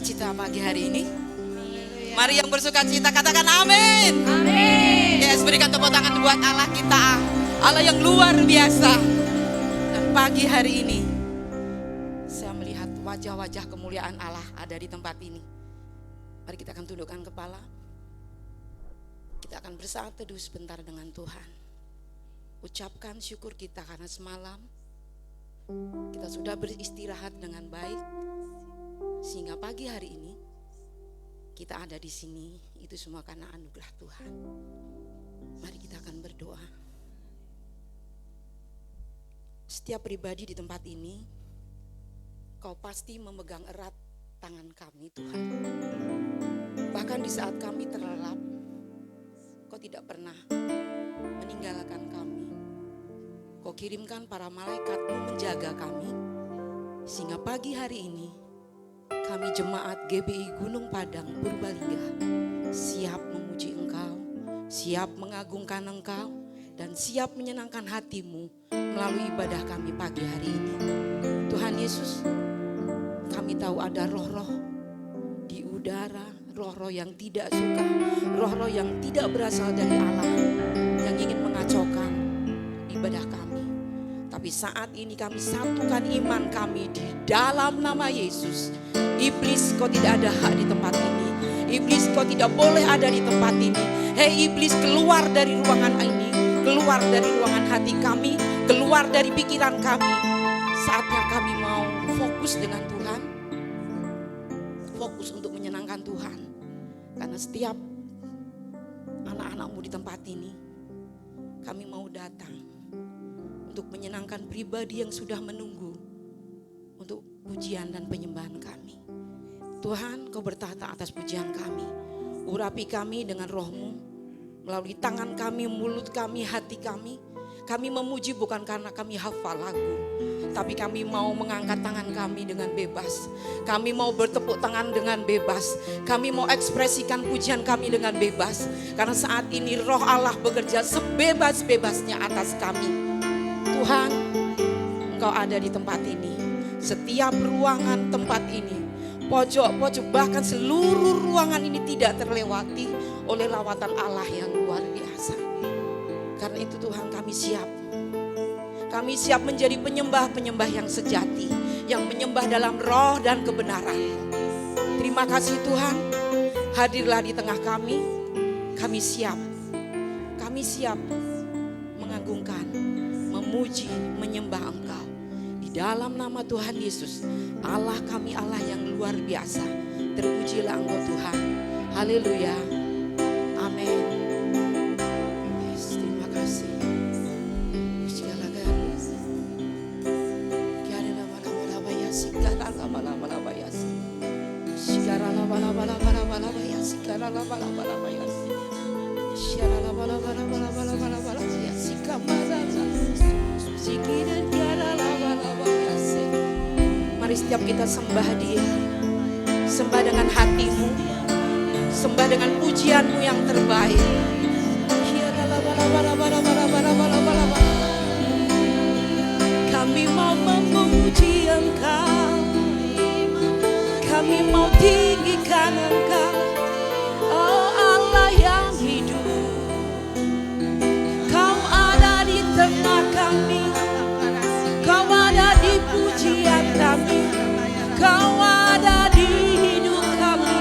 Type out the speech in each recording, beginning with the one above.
bersukacita pagi hari ini? Mari yang bersukacita katakan amin. Amin. Yes, berikan tepuk tangan buat Allah kita, Allah yang luar biasa. Dan pagi hari ini saya melihat wajah-wajah kemuliaan Allah ada di tempat ini. Mari kita akan tundukkan kepala. Kita akan bersatu teduh sebentar dengan Tuhan. Ucapkan syukur kita karena semalam kita sudah beristirahat dengan baik, sehingga pagi hari ini kita ada di sini. Itu semua karena anugerah Tuhan. Mari kita akan berdoa. Setiap pribadi di tempat ini, Kau pasti memegang erat tangan kami, Tuhan. Bahkan di saat kami terlelap, Kau tidak pernah meninggalkan kami. Kau kirimkan para malaikat-Mu menjaga kami, sehingga pagi hari ini kami jemaat GBI Gunung Padang Purbalingga siap memuji Engkau, siap mengagungkan Engkau, dan siap menyenangkan hati-Mu melalui ibadah kami pagi hari ini. Tuhan Yesus, kami tahu ada roh-roh di udara, roh-roh yang tidak suka, roh-roh yang tidak berasal dari Allah, yang ingin mengacaukan ibadah kami. Tapi saat ini kami satukan iman kami di dalam nama Yesus. Iblis, kau tidak ada hak di tempat ini. Iblis, kau tidak boleh ada di tempat ini. Hei iblis, keluar dari ruangan ini, keluar dari ruangan hati kami, keluar dari pikiran kami. Saatnya kami mau fokus dengan Tuhan, fokus untuk menyenangkan Tuhan. Karena setiap anak-anak-Mu di tempat ini, kami mau datang untuk menyenangkan pribadi yang sudah menunggu untuk pujian dan penyembahan kami. Tuhan, Kau bertahta atas pujian kami. Urapi kami dengan Roh-Mu, melalui tangan kami, mulut kami, hati kami. Kami memuji bukan karena kami hafal lagu, tapi kami mau mengangkat tangan kami dengan bebas. Kami mau bertepuk tangan dengan bebas. Kami mau ekspresikan pujian kami dengan bebas. Karena saat ini Roh Allah bekerja sebebas-bebasnya atas kami. Tuhan, Engkau ada di tempat ini. Setiap ruangan tempat ini, pojok-pojok, bahkan seluruh ruangan ini tidak terlewati oleh lawatan Allah yang luar biasa. Karena itu Tuhan, kami siap. Kami siap menjadi penyembah-penyembah yang sejati, yang menyembah dalam roh dan kebenaran. Terima kasih Tuhan, hadirlah di tengah kami. Kami siap. Kami siap mengagungkan, memuji, menyembah Engkau. Di dalam nama Tuhan Yesus, Allah kami, Allah yang luar biasa. Terpujilah Engkau Tuhan. Haleluya. Amin. Yes, terima kasih. Mari setiap kita sembah Dia, sembah dengan hatimu, sembah dengan pujianmu yang terbaik. Kami mau memuji Engkau, kami mau tinggikan Engkau, oh Allah yang hidup. Kau ada di tengah kami, Kau ada di pujian kami, Kau ada di hidup kami,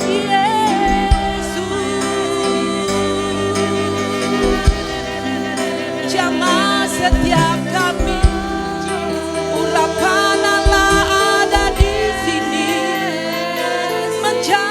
Yesus. Jamah setiap kami, urapan Allah ada di sini, menjadi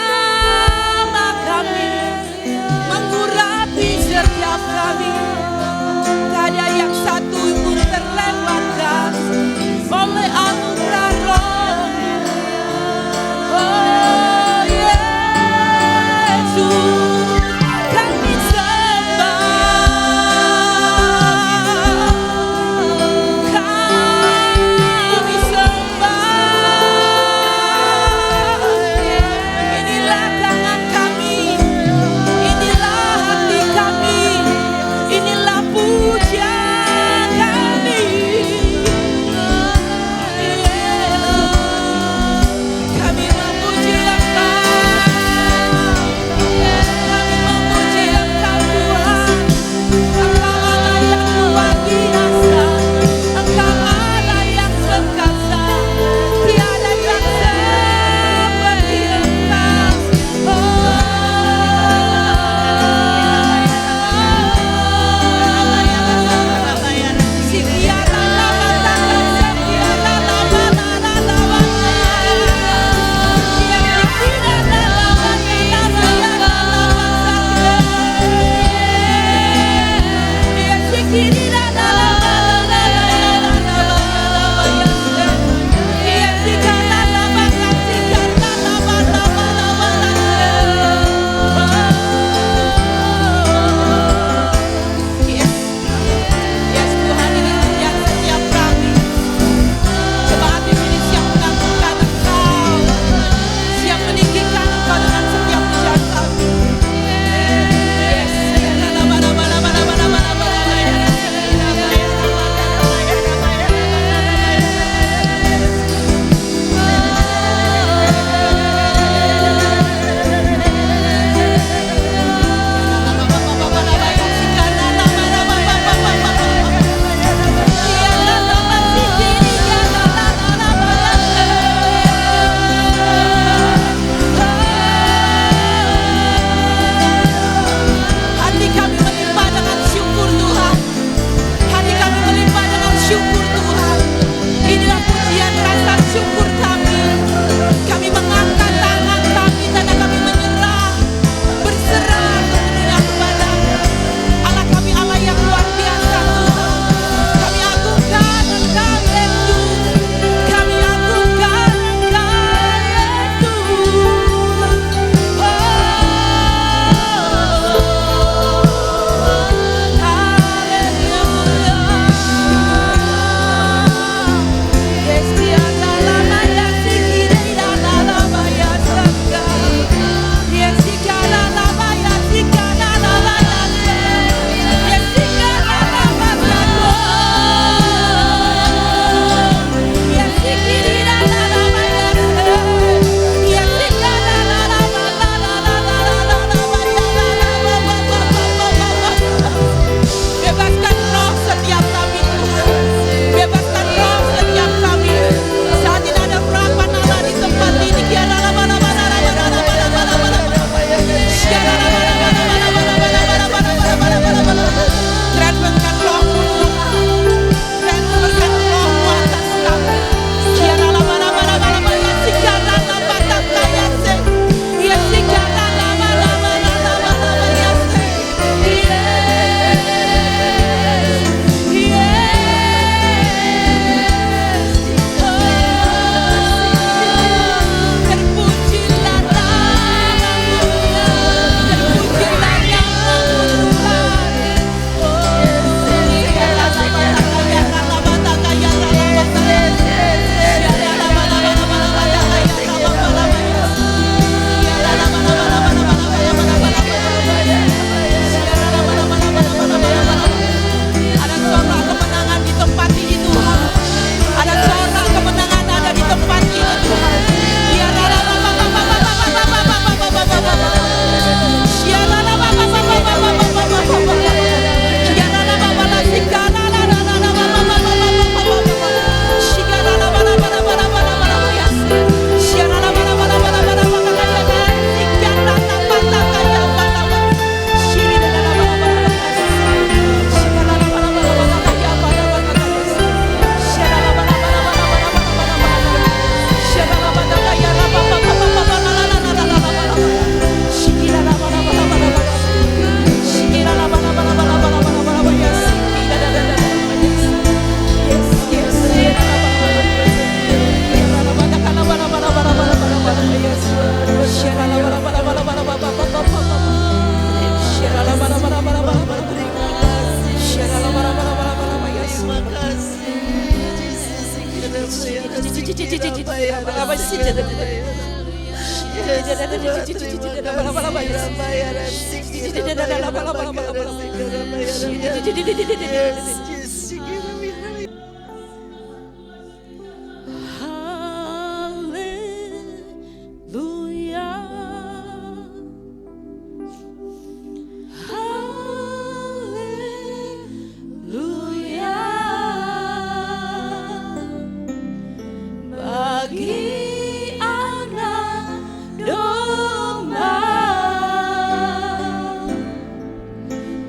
Bagi anak domba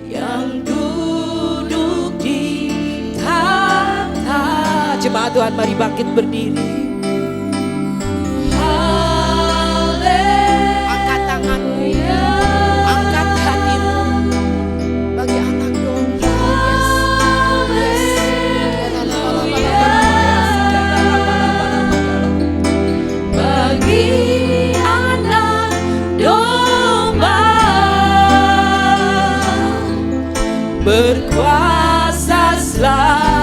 yang duduk di tahta. Jemaat Tuhan, mari bangkit berdiri. Angkat tanganmu, angkat hatimu bagi anak domba. Bagi anak domba berkuasa selamanya.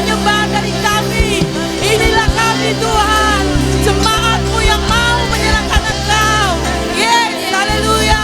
penyembahan dari kami. Inilah kami Tuhan, jemaat-Mu yang mau menyerahkan Engkau. Yes, haleluya.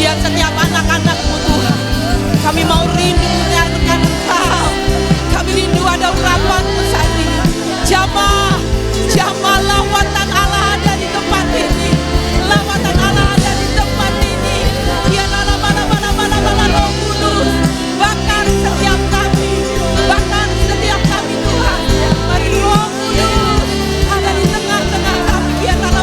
Setiap anak-anak-Mu Tuhan, kami mau rindu menyanyikan Engkau. Kami rindu ada urapan-Mu saat ini. Jamah lawatan Allah ada di tempat ini. Lawatan Allah ada di tempat ini. Ya bala Roh Kudus, bakar setiap kami, Tuhan. Mari Roh Kudus ada di tengah-tengah kami. Ya bala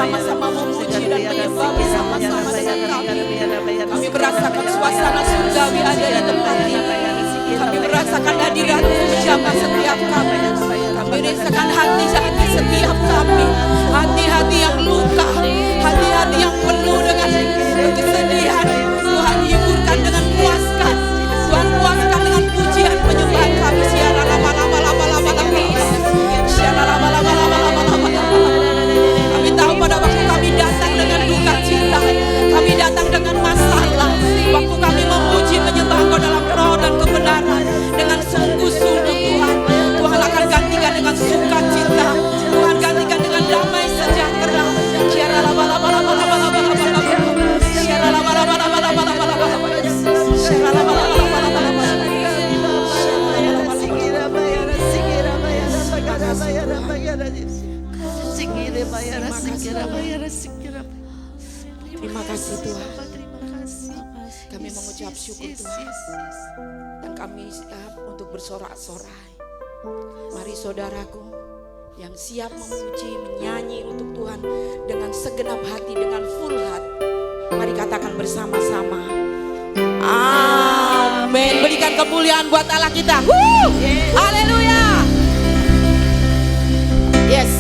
sama-sama memuji dan menyembah bersama-sama dengan kami. Kami merasakan suasana surgawi ada di tempat ini. Kami merasakan hadirat-Mu menjamah setiap kami. Kami merasakan hati-hati setiap kami. Hati-hati yang luka, hati-hati yang penuh dengan kesedihan. Tuhan hiburkan dengan puaskan. Tuhan puaskan dengan pujian penyembahan kami. Siara lama-lama. Kami tahu pada waktu kami datang dengan duka cita, kami datang dengan masalah. Waktu kami memuji menyembah Engkau dalam roh dan kebenaran dengan sungguh-sungguh Tuhan, Tuhan akan gantikan dengan sukacita. Tuhan gantikan dengan damai sejahtera. Terima kasih Tuhan. Kami mengucap syukur Tuhan. Dan kami siap untuk bersorak-sorai. Mari saudaraku yang siap memuji, menyanyi untuk Tuhan dengan segenap hati, dengan full heart. Mari katakan bersama-sama. Amin. Berikan kemuliaan buat Allah kita. Haleluya. Yes.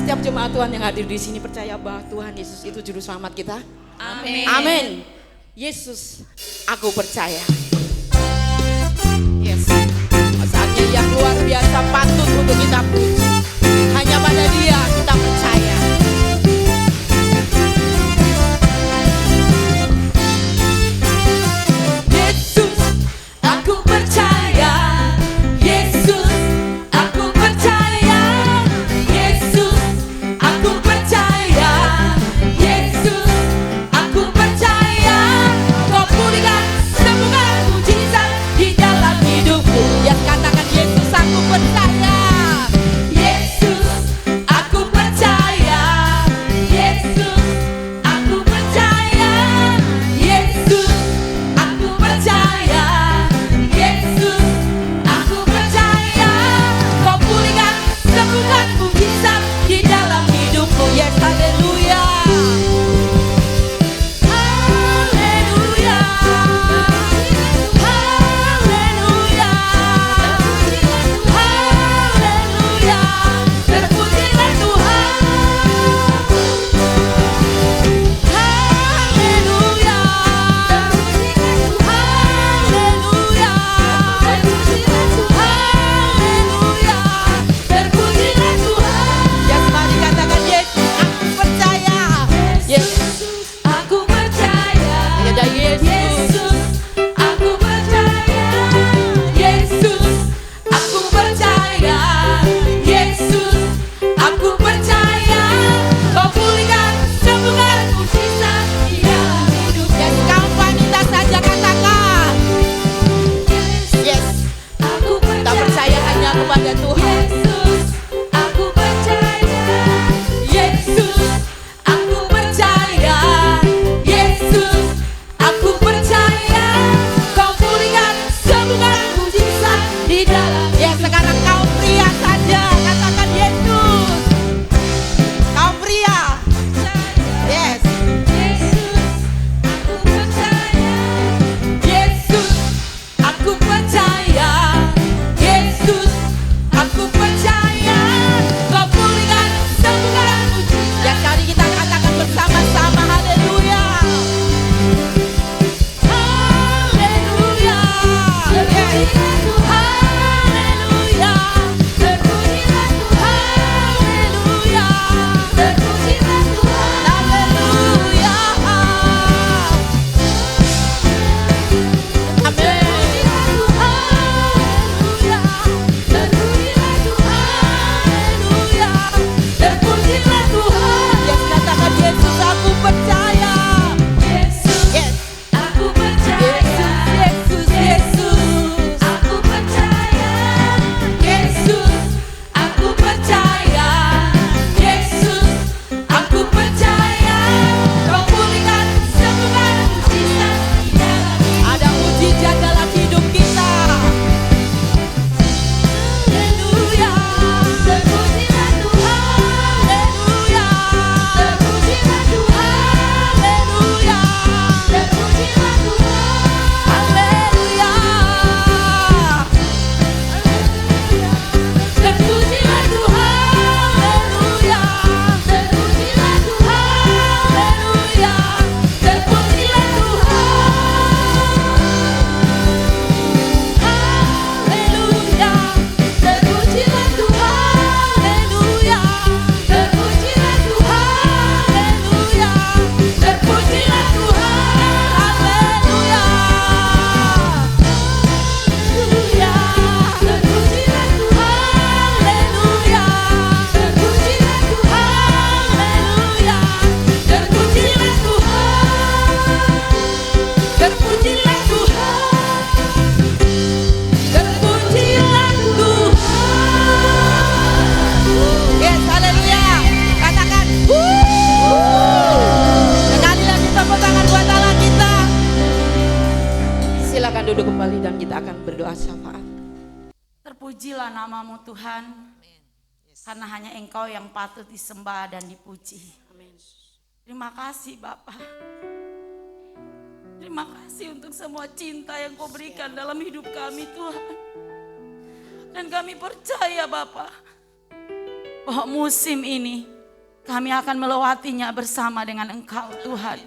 Setiap jemaat Tuhan yang hadir di sini percaya bahwa Tuhan Yesus itu juru selamat kita. Amin. Amin. Yesus, aku percaya. Yes. Saatnya yang luar biasa patut untuk kita puji. Hanya pada Dia kita percaya. Yesus, aku percaya. Yesus, aku percaya. Yesus, aku percaya. Yesus, aku percaya. Kau pulihkan semua mujizat di dalam hidupku. Ya katakan Yesus, aku percaya. Yesus, aku percaya. duduk kembali dan kita akan berdoa syafaat. Terpujilah namamu Tuhan, karena hanya Engkau yang patut disembah dan dipuji. Terima kasih Bapa. Terima kasih untuk semua cinta yang Kau berikan dalam hidup kami Tuhan. Dan kami percaya Bapa, bahwa musim ini kami akan melewatinya bersama dengan Engkau Tuhan.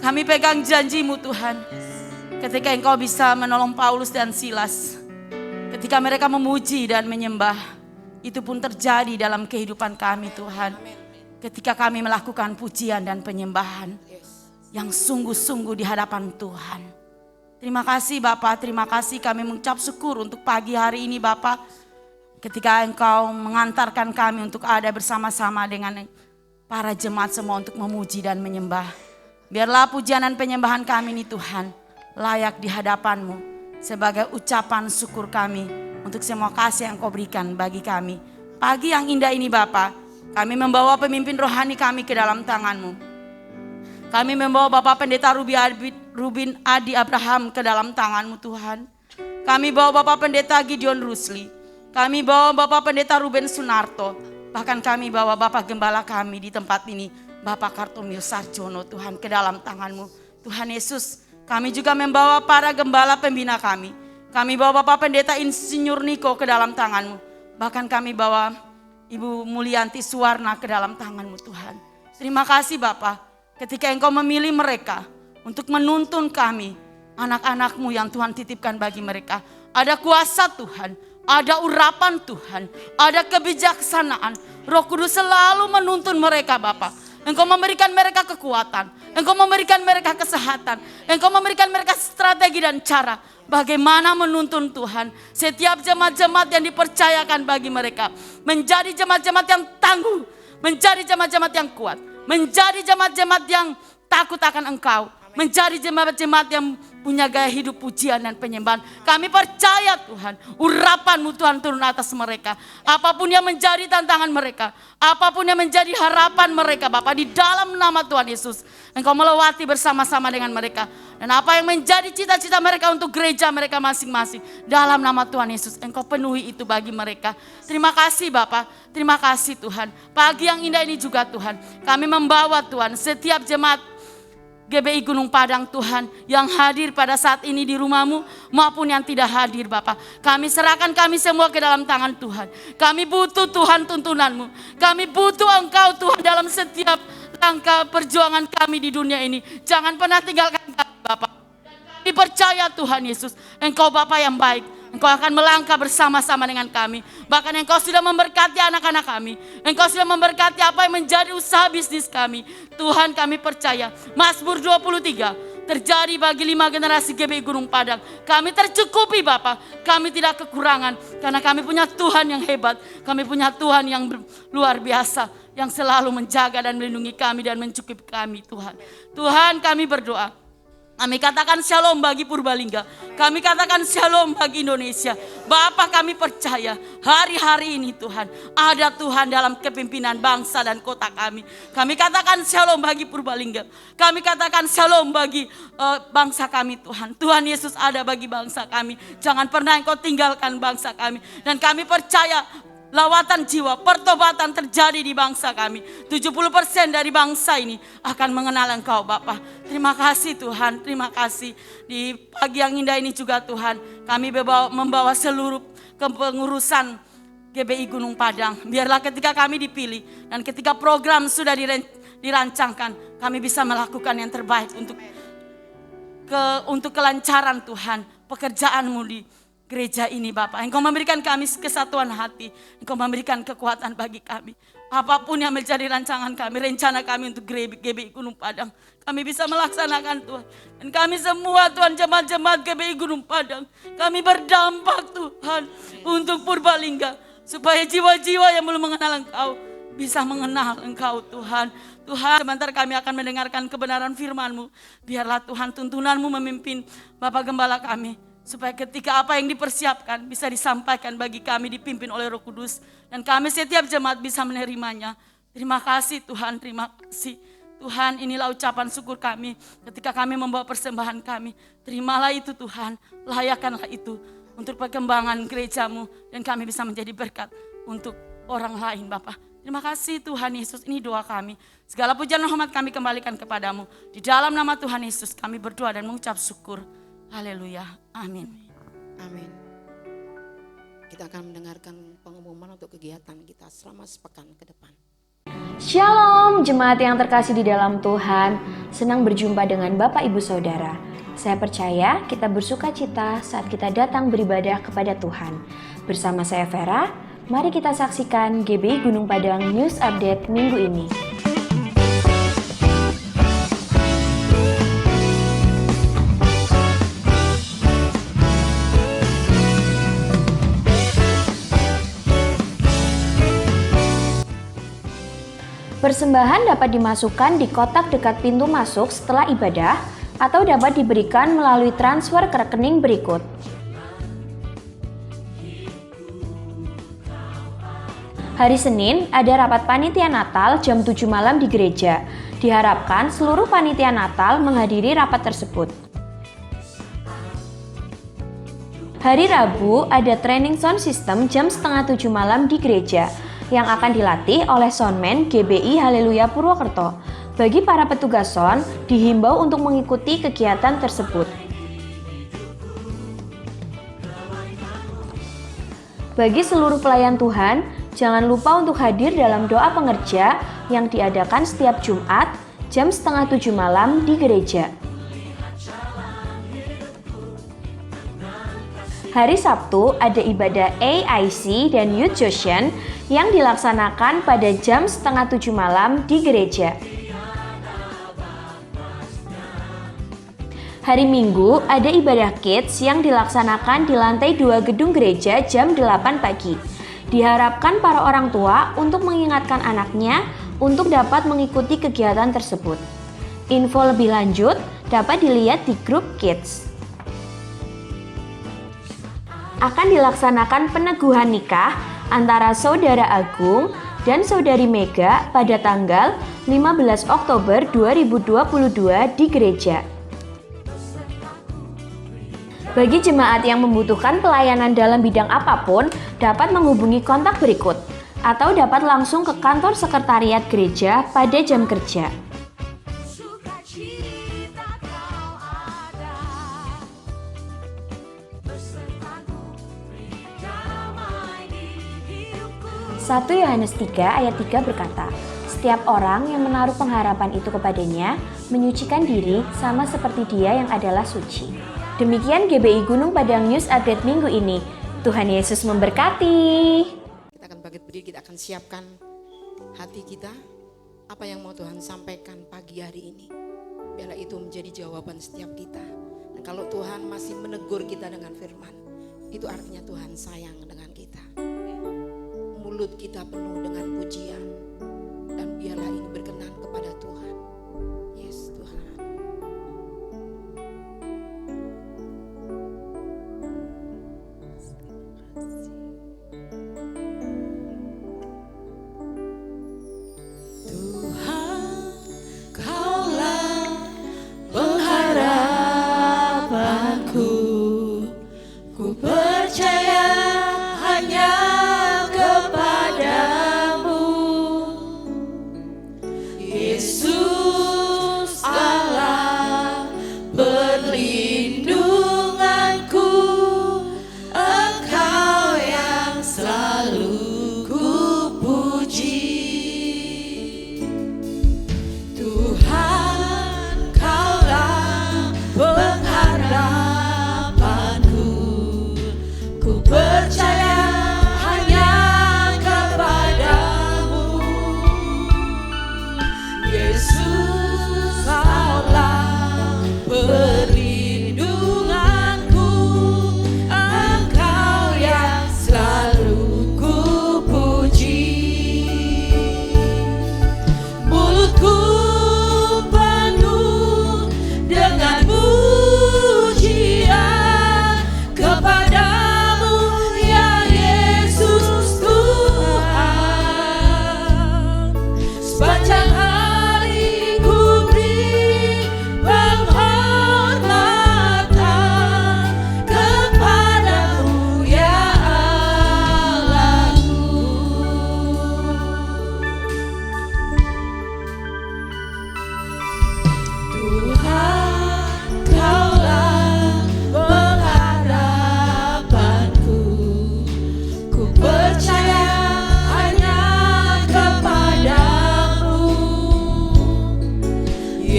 Kami pegang janji-Mu Tuhan. Ketika Engkau bisa menolong Paulus dan Silas, ketika mereka memuji dan menyembah, itu pun terjadi dalam kehidupan kami Tuhan. Ketika kami melakukan pujian dan penyembahan yang sungguh-sungguh di hadapan Tuhan. Terima kasih Bapak, terima kasih kami mengucap syukur untuk pagi hari ini Bapak. Ketika Engkau mengantarkan kami untuk ada bersama-sama dengan para jemaat semua untuk memuji dan menyembah. Biarlah pujian dan penyembahan kami ini Tuhan layak di hadapan-Mu sebagai ucapan syukur kami untuk semua kasih yang Kau berikan bagi kami. Pagi yang indah ini Bapa, kami membawa pemimpin rohani kami ke dalam tangan-Mu. Kami membawa Bapak Pendeta Rubin Adi Abraham ke dalam tangan-Mu Tuhan. Kami bawa Bapak Pendeta Gideon Rusli. Kami bawa Bapak Pendeta Ruben Sunarto. Bahkan kami bawa Bapak Gembala kami di tempat ini, Bapak Kartomil Sarjono Tuhan, ke dalam tangan-Mu. Tuhan Yesus, kami juga membawa para gembala pembina kami. Kami bawa Bapak Pendeta Insinyur Niko ke dalam tangan-Mu. Bahkan kami bawa Ibu Mulyanti Suwarna ke dalam tangan-Mu Tuhan. Terima kasih Bapak, ketika Engkau memilih mereka untuk menuntun kami, anak-anak-Mu yang Tuhan titipkan bagi mereka. Ada kuasa Tuhan, ada urapan Tuhan, ada kebijaksanaan. Roh Kudus selalu menuntun mereka Bapak. Engkau memberikan mereka kekuatan, Engkau memberikan mereka kesehatan, Engkau memberikan mereka strategi dan cara bagaimana menuntun Tuhan setiap jemaat-jemaat yang dipercayakan bagi mereka. Menjadi jemaat-jemaat yang tangguh, menjadi jemaat-jemaat yang kuat, menjadi jemaat-jemaat yang takut akan Engkau, menjadi jemaat-jemaat yang punya gaya hidup pujian dan penyembahan. Kami percaya Tuhan, urapan-Mu Tuhan turun atas mereka. Apapun yang menjadi tantangan mereka, apapun yang menjadi harapan mereka Bapak, di dalam nama Tuhan Yesus, Engkau melewati bersama-sama dengan mereka. Dan apa yang menjadi cita-cita mereka untuk gereja mereka masing-masing, dalam nama Tuhan Yesus, Engkau penuhi itu bagi mereka. Terima kasih Bapak, terima kasih Tuhan. Pagi yang indah ini juga Tuhan, kami membawa Tuhan setiap jemaat GBI Gunung Padang Tuhan yang hadir pada saat ini di rumah-Mu maupun yang tidak hadir Bapak. Kami serahkan kami semua ke dalam tangan Tuhan. Kami butuh Tuhan tuntunan-Mu. Kami butuh Engkau Tuhan dalam setiap langkah perjuangan kami di dunia ini. Jangan pernah tinggalkan kami Bapak. Kami percaya Tuhan Yesus, Engkau Bapa yang baik. Engkau akan melangkah bersama-sama dengan kami. Bahkan Engkau sudah memberkati anak-anak kami. Engkau sudah memberkati apa yang menjadi usaha bisnis kami. Tuhan kami percaya. Mazmur 23 terjadi bagi 5 generasi GBI Gunung Padang. Kami tercukupi Bapak. Kami tidak kekurangan. Karena kami punya Tuhan yang hebat. Kami punya Tuhan yang luar biasa. Yang selalu menjaga dan melindungi kami dan mencukupi kami Tuhan. Tuhan kami berdoa. Kami katakan shalom bagi Purbalingga. Kami katakan shalom bagi Indonesia. Bapa kami percaya hari-hari ini Tuhan, ada Tuhan dalam kepimpinan bangsa dan kota kami. Kami katakan shalom bagi Purbalingga. Kami katakan shalom bagi bangsa kami Tuhan. Tuhan Yesus ada bagi bangsa kami. Jangan pernah Engkau tinggalkan bangsa kami. Dan kami percaya lawatan jiwa, pertobatan terjadi di bangsa kami. 70% dari bangsa ini akan mengenal Engkau Bapa. Terima kasih Tuhan, terima kasih. Di pagi yang indah ini juga Tuhan, kami membawa seluruh kepengurusan GBI Gunung Padang. Biarlah ketika kami dipilih dan ketika program sudah dirancangkan, kami bisa melakukan yang terbaik untuk kelancaran Tuhan, pekerjaan-Mu di gereja ini Bapak. Engkau memberikan kami kesatuan hati. Engkau memberikan kekuatan bagi kami. Apapun yang menjadi rancangan kami, rencana kami untuk GBI Gunung Padang, kami bisa melaksanakan Tuhan. Dan kami semua Tuhan, jemaat-jemaat GBI Gunung Padang, kami berdampak Tuhan untuk Purbalingga. Supaya jiwa-jiwa yang belum mengenal Engkau bisa mengenal Engkau Tuhan. Tuhan, sebentar kami akan mendengarkan kebenaran firman-Mu. Biarlah Tuhan tuntunan-Mu memimpin Bapak Gembala kami. Supaya ketika apa yang dipersiapkan bisa disampaikan bagi kami, dipimpin oleh Roh Kudus. Dan kami setiap jemaat bisa menerimanya. Terima kasih Tuhan, terima kasih. Tuhan, inilah ucapan syukur kami ketika kami membawa persembahan kami. Terimalah itu Tuhan, layakkanlah itu untuk perkembangan gerejamu dan kami bisa menjadi berkat untuk orang lain Bapa. Terima kasih Tuhan Yesus, ini doa kami. Segala pujian dan hormat kami kembalikan kepadamu. Di dalam nama Tuhan Yesus kami berdoa dan mengucap syukur. Haleluya, amin. Amin. Kita akan mendengarkan pengumuman untuk kegiatan kita selama sepekan ke depan. Shalom jemaat yang terkasih di dalam Tuhan, senang berjumpa dengan Bapak Ibu Saudara. Saya percaya kita bersuka cita saat kita datang beribadah kepada Tuhan. Bersama saya Vera, mari kita saksikan GBI Gunung Padang News Update minggu ini. Persembahan dapat dimasukkan di kotak dekat pintu masuk setelah ibadah atau dapat diberikan melalui transfer ke rekening berikut. Hari Senin ada rapat panitia Natal jam 7 malam di gereja. Diharapkan seluruh panitia Natal menghadiri rapat tersebut. Hari Rabu ada training sound system jam setengah 7 malam di gereja yang akan dilatih oleh soundman GBI Haleluya Purwokerto. Bagi para petugas sound, dihimbau untuk mengikuti kegiatan tersebut. Bagi seluruh pelayan Tuhan, jangan lupa untuk hadir dalam doa pengerja yang diadakan setiap Jumat jam setengah 7 malam di gereja. Hari Sabtu ada ibadah AIC dan Youth Jotion yang dilaksanakan pada jam setengah 7 malam di gereja. Hari Minggu ada ibadah kids yang dilaksanakan di lantai 2 gedung gereja jam 8 pagi. Diharapkan para orang tua untuk mengingatkan anaknya untuk dapat mengikuti kegiatan tersebut. Info lebih lanjut dapat dilihat di grup kids. Akan dilaksanakan peneguhan nikah antara Saudara Agung dan Saudari Mega pada tanggal 15 Oktober 2022 di gereja. Bagi jemaat yang membutuhkan pelayanan dalam bidang apapun, dapat menghubungi kontak berikut atau dapat langsung ke kantor sekretariat gereja pada jam kerja. Satu Yohanes 3 ayat 3 berkata, "Setiap orang yang menaruh pengharapan itu kepadanya, menyucikan diri sama seperti dia yang adalah suci." Demikian GBI Gunung Padang News Update minggu ini. Tuhan Yesus memberkati. Kita akan bangkit berdiri, kita akan siapkan hati kita. Apa yang mau Tuhan sampaikan pagi hari ini. Biarlah itu menjadi jawaban setiap kita. Dan kalau Tuhan masih menegur kita dengan firman, itu artinya Tuhan sayang dengan kita. Mulut kita penuh dengan pujian, dan biarlah ini berkenan kepada Tuhan. Yes Tuhan. Tuhan, Kaulah pengharapanku, ku percaya hanya kepadamu.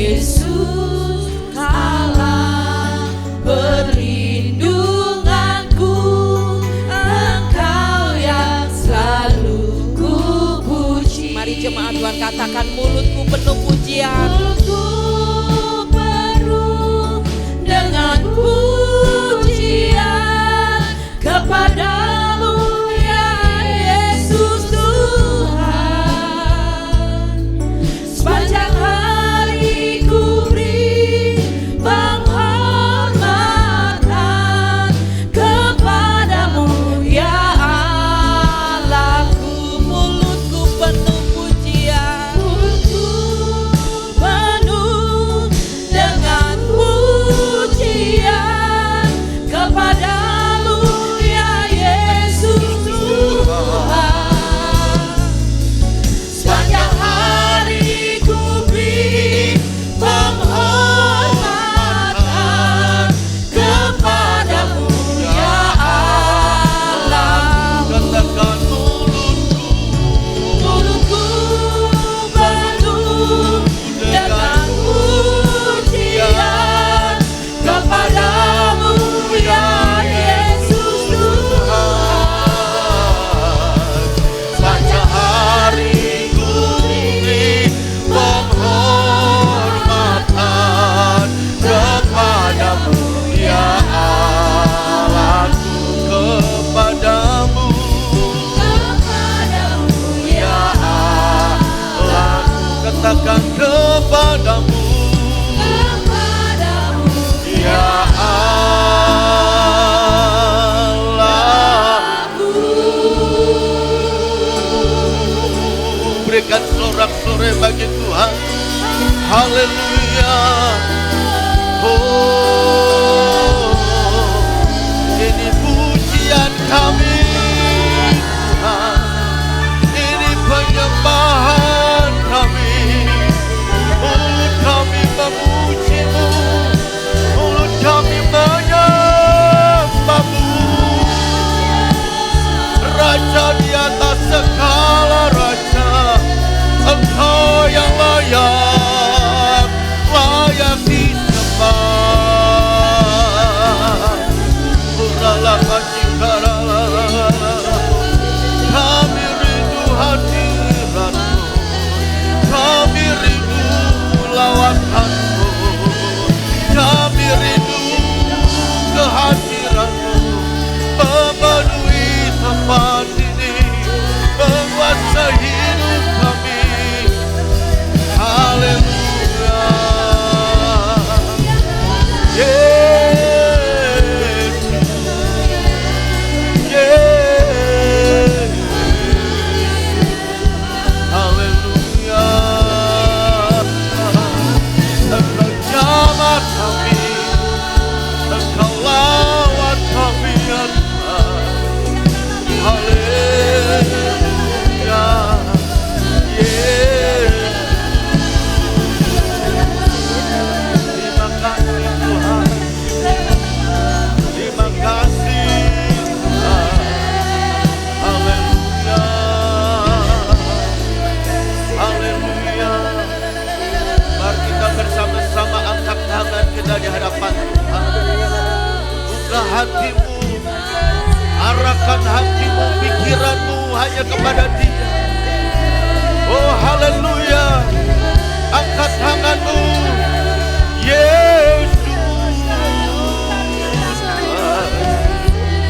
Yesus, Allah perlindunganku, Engkau yang selalu ku puji. Mari jemaat Tuhan katakan, mulutku penuh pujian. Mulutku penuh dengan pujian kepadamu ya Yesus Tuhan. Sepanjang hari ku beri penghormatan kepadamu ya Allahku. Mulutku penuh pujian. Mulutku penuh dengan pujian kepadamu ya Yesus Tuhan. Sepanjang hari ku beri penghormatan kepadamu ya Allah. Katakan Mulutku penuh dengan pujian kepadamu ya Yesus Tuhan. sepanjang hari ku beri penghormatan kepadamu ya Allahku, kepadamu ya Allahku. Katakan kepadamu ya Allahku. Berikan sorak-sorai bagi Tuhan. Haleluya. Oh, ini pujian kami Tuhan. Ini penyembahan kami. Mulut kami memuji-Mu, mulut kami menyembah-Mu. Raja di atas segala raja, Engkau yang layak disembah. Uralalah jingkarala, kami rindu hadirat-Mu, kami rindu lawakan-Mu, kami rindu kehadiran-Mu memenuhi tempat ini, menguasai hidup kami. Haleluya. Yesus, Yesus. Haleluya. Engkau jamah kami, Engkau lawat kami ya Tuhan. Haleluya. Yesus. Terima kasih Tuhan. Terima kasih Tuhan. Haleluya. Haleluya. Mari kita bersama-sama angkat tangan kita di hadapan Tuhan. Buka hatimu, arahkan hatimu, pikiranmu hanya kepada Dia. Oh haleluya. Angkat tanganmu, Yesus.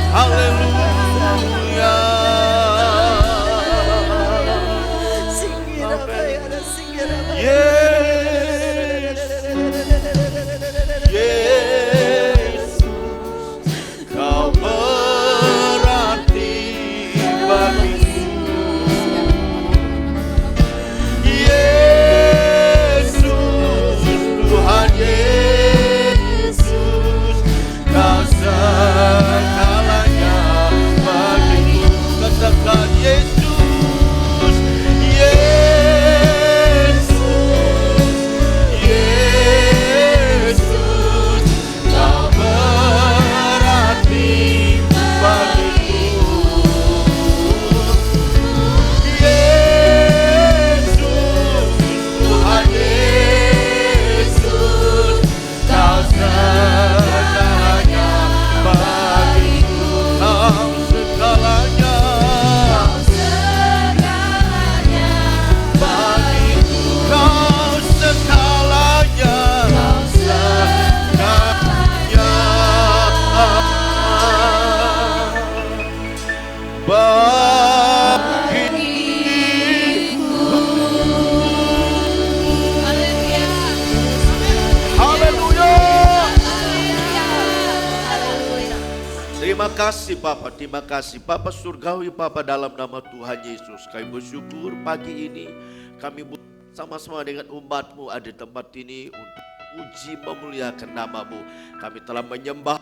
Haleluya. Yesus, Kau berarti bagiku. Yesus, Terima kasih Bapa, terima kasih Bapa surgawi Bapa, dalam nama Tuhan Yesus. Kami bersyukur pagi ini kami sama-sama dengan umat-Mu ada di tempat ini untuk puji memuliakan nama-Mu. Kami telah menyembah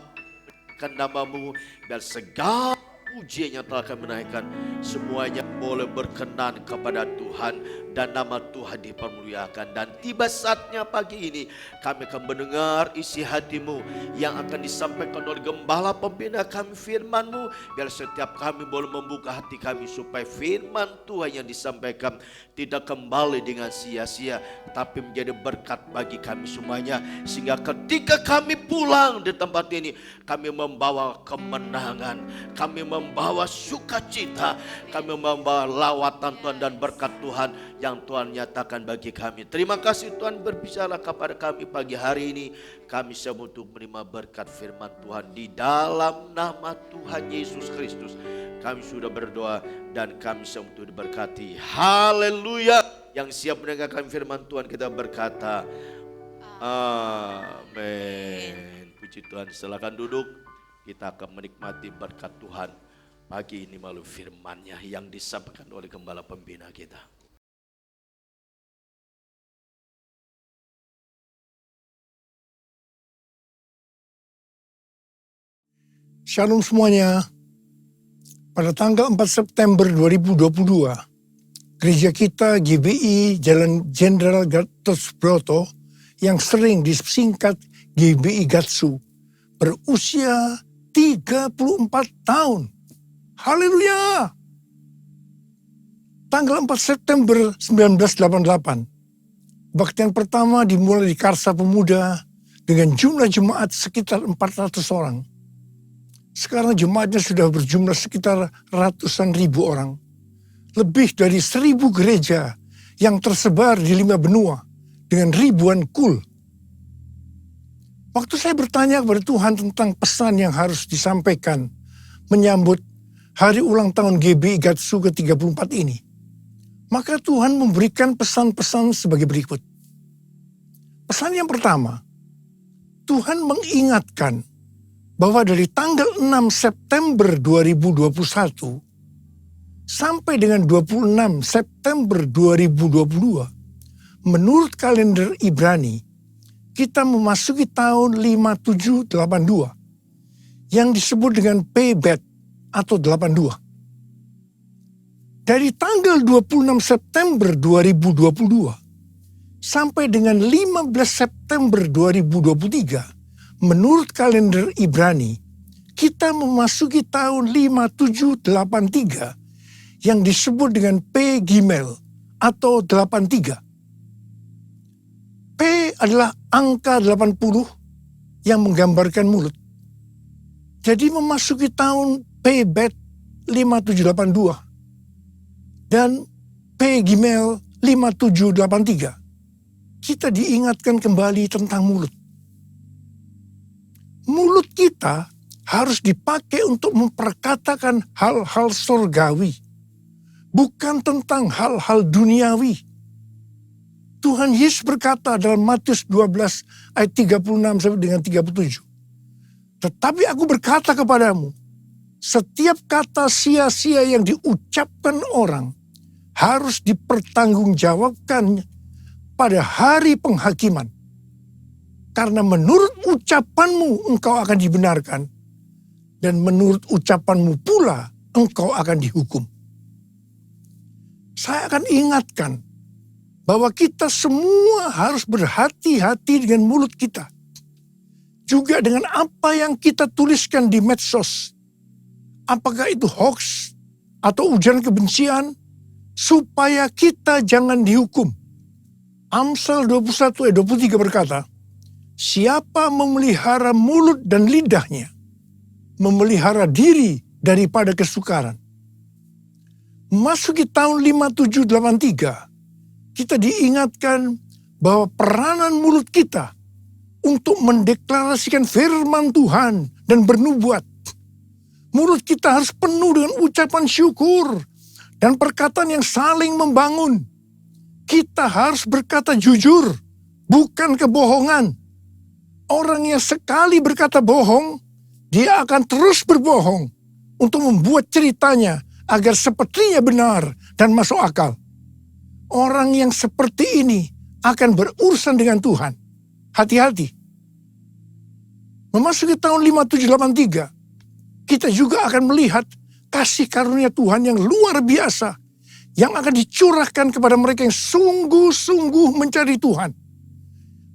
nama-Mu dan segala pujian yang telah kami menaikkan semuanya boleh berkenan kepada Tuhan dan nama Tuhan dipermuliakan. Dan tiba saatnya pagi ini kami akan mendengar isi hati-Mu yang akan disampaikan oleh gembala pembina kami, firman-Mu. Biar setiap kami boleh membuka hati kami supaya firman Tuhan yang disampaikan tidak kembali dengan sia-sia, tapi menjadi berkat bagi kami semuanya. Sehingga ketika kami pulang di tempat ini, kami membawa kemenangan, kami membawa sukacita, kami membawa lawatan Tuhan dan berkat Tuhan yang Tuhan nyatakan bagi kami. Terima kasih Tuhan berbicara kepada kami pagi hari ini. Kami semua untuk menerima berkat firman Tuhan di dalam nama Tuhan Yesus Kristus. Kami sudah berdoa dan kami semua untuk diberkati. Haleluya. Yang siap mendengarkan firman Tuhan kita berkata amin. Puji Tuhan, silakan duduk. Kita akan menikmati berkat Tuhan pagi ini melalui firman-Nya yang disampaikan oleh gembala pembina kita. Shalom semuanya. Pada tanggal 4 September 2022, gereja kita GBI Jalan Jenderal Gatot Subroto yang sering disingkat GBI Gatsu berusia 34 tahun. Haleluya! Tanggal 4 September 1988, kebaktian pertama dimulai di Karsa Pemuda dengan jumlah jemaat sekitar 400 orang. Sekarang jemaatnya sudah berjumlah sekitar ratusan ribu orang. Lebih dari 1000 gereja yang tersebar di 5 benua dengan ribuan kul. Waktu saya bertanya kepada Tuhan tentang pesan yang harus disampaikan menyambut hari ulang tahun GBI Gatsu ke-34 ini, maka Tuhan memberikan pesan-pesan sebagai berikut. Pesan yang pertama, Tuhan mengingatkan bahwa dari tanggal 6 September 2021 sampai dengan 26 September 2022, menurut kalender Ibrani, kita memasuki tahun 5782 yang disebut dengan Pebet atau 82. Dari tanggal 26 September 2022 sampai dengan 15 September 2023, menurut kalender Ibrani, kita memasuki tahun 5783 yang disebut dengan P Gimel atau 83. P adalah angka 80 yang menggambarkan mulut. Jadi memasuki tahun P Bet 5782 dan P Gimel 5783. Kita diingatkan kembali tentang mulut. Mulut kita harus dipakai untuk memperkatakan hal-hal surgawi, bukan tentang hal-hal duniawi. Tuhan Yesus berkata dalam Matius 12 ayat 36 sampai dengan 37. Tetapi aku berkata kepadamu, setiap kata sia-sia yang diucapkan orang harus dipertanggungjawabkan pada hari penghakiman. Karena menurut ucapanmu engkau akan dibenarkan, dan menurut ucapanmu pula engkau akan dihukum. Saya akan ingatkan bahwa kita semua harus berhati-hati dengan mulut kita. Juga dengan apa yang kita tuliskan di medsos. Apakah itu hoax atau ujaran kebencian, supaya kita jangan dihukum. Amsal 21 ayat 23 berkata, siapa memelihara mulut dan lidahnya, memelihara diri daripada kesukaran. Memasuki tahun 5783, kita diingatkan bahwa peranan mulut kita untuk mendeklarasikan firman Tuhan dan bernubuat. Mulut kita harus penuh dengan ucapan syukur dan perkataan yang saling membangun. Kita harus berkata jujur, bukan kebohongan. Orang yang sekali berkata bohong, dia akan terus berbohong untuk membuat ceritanya agar sepertinya benar dan masuk akal. Orang yang seperti ini akan berurusan dengan Tuhan. Hati-hati. Memasuki tahun 5783, kita juga akan melihat kasih karunia Tuhan yang luar biasa yang akan dicurahkan kepada mereka yang sungguh-sungguh mencari Tuhan.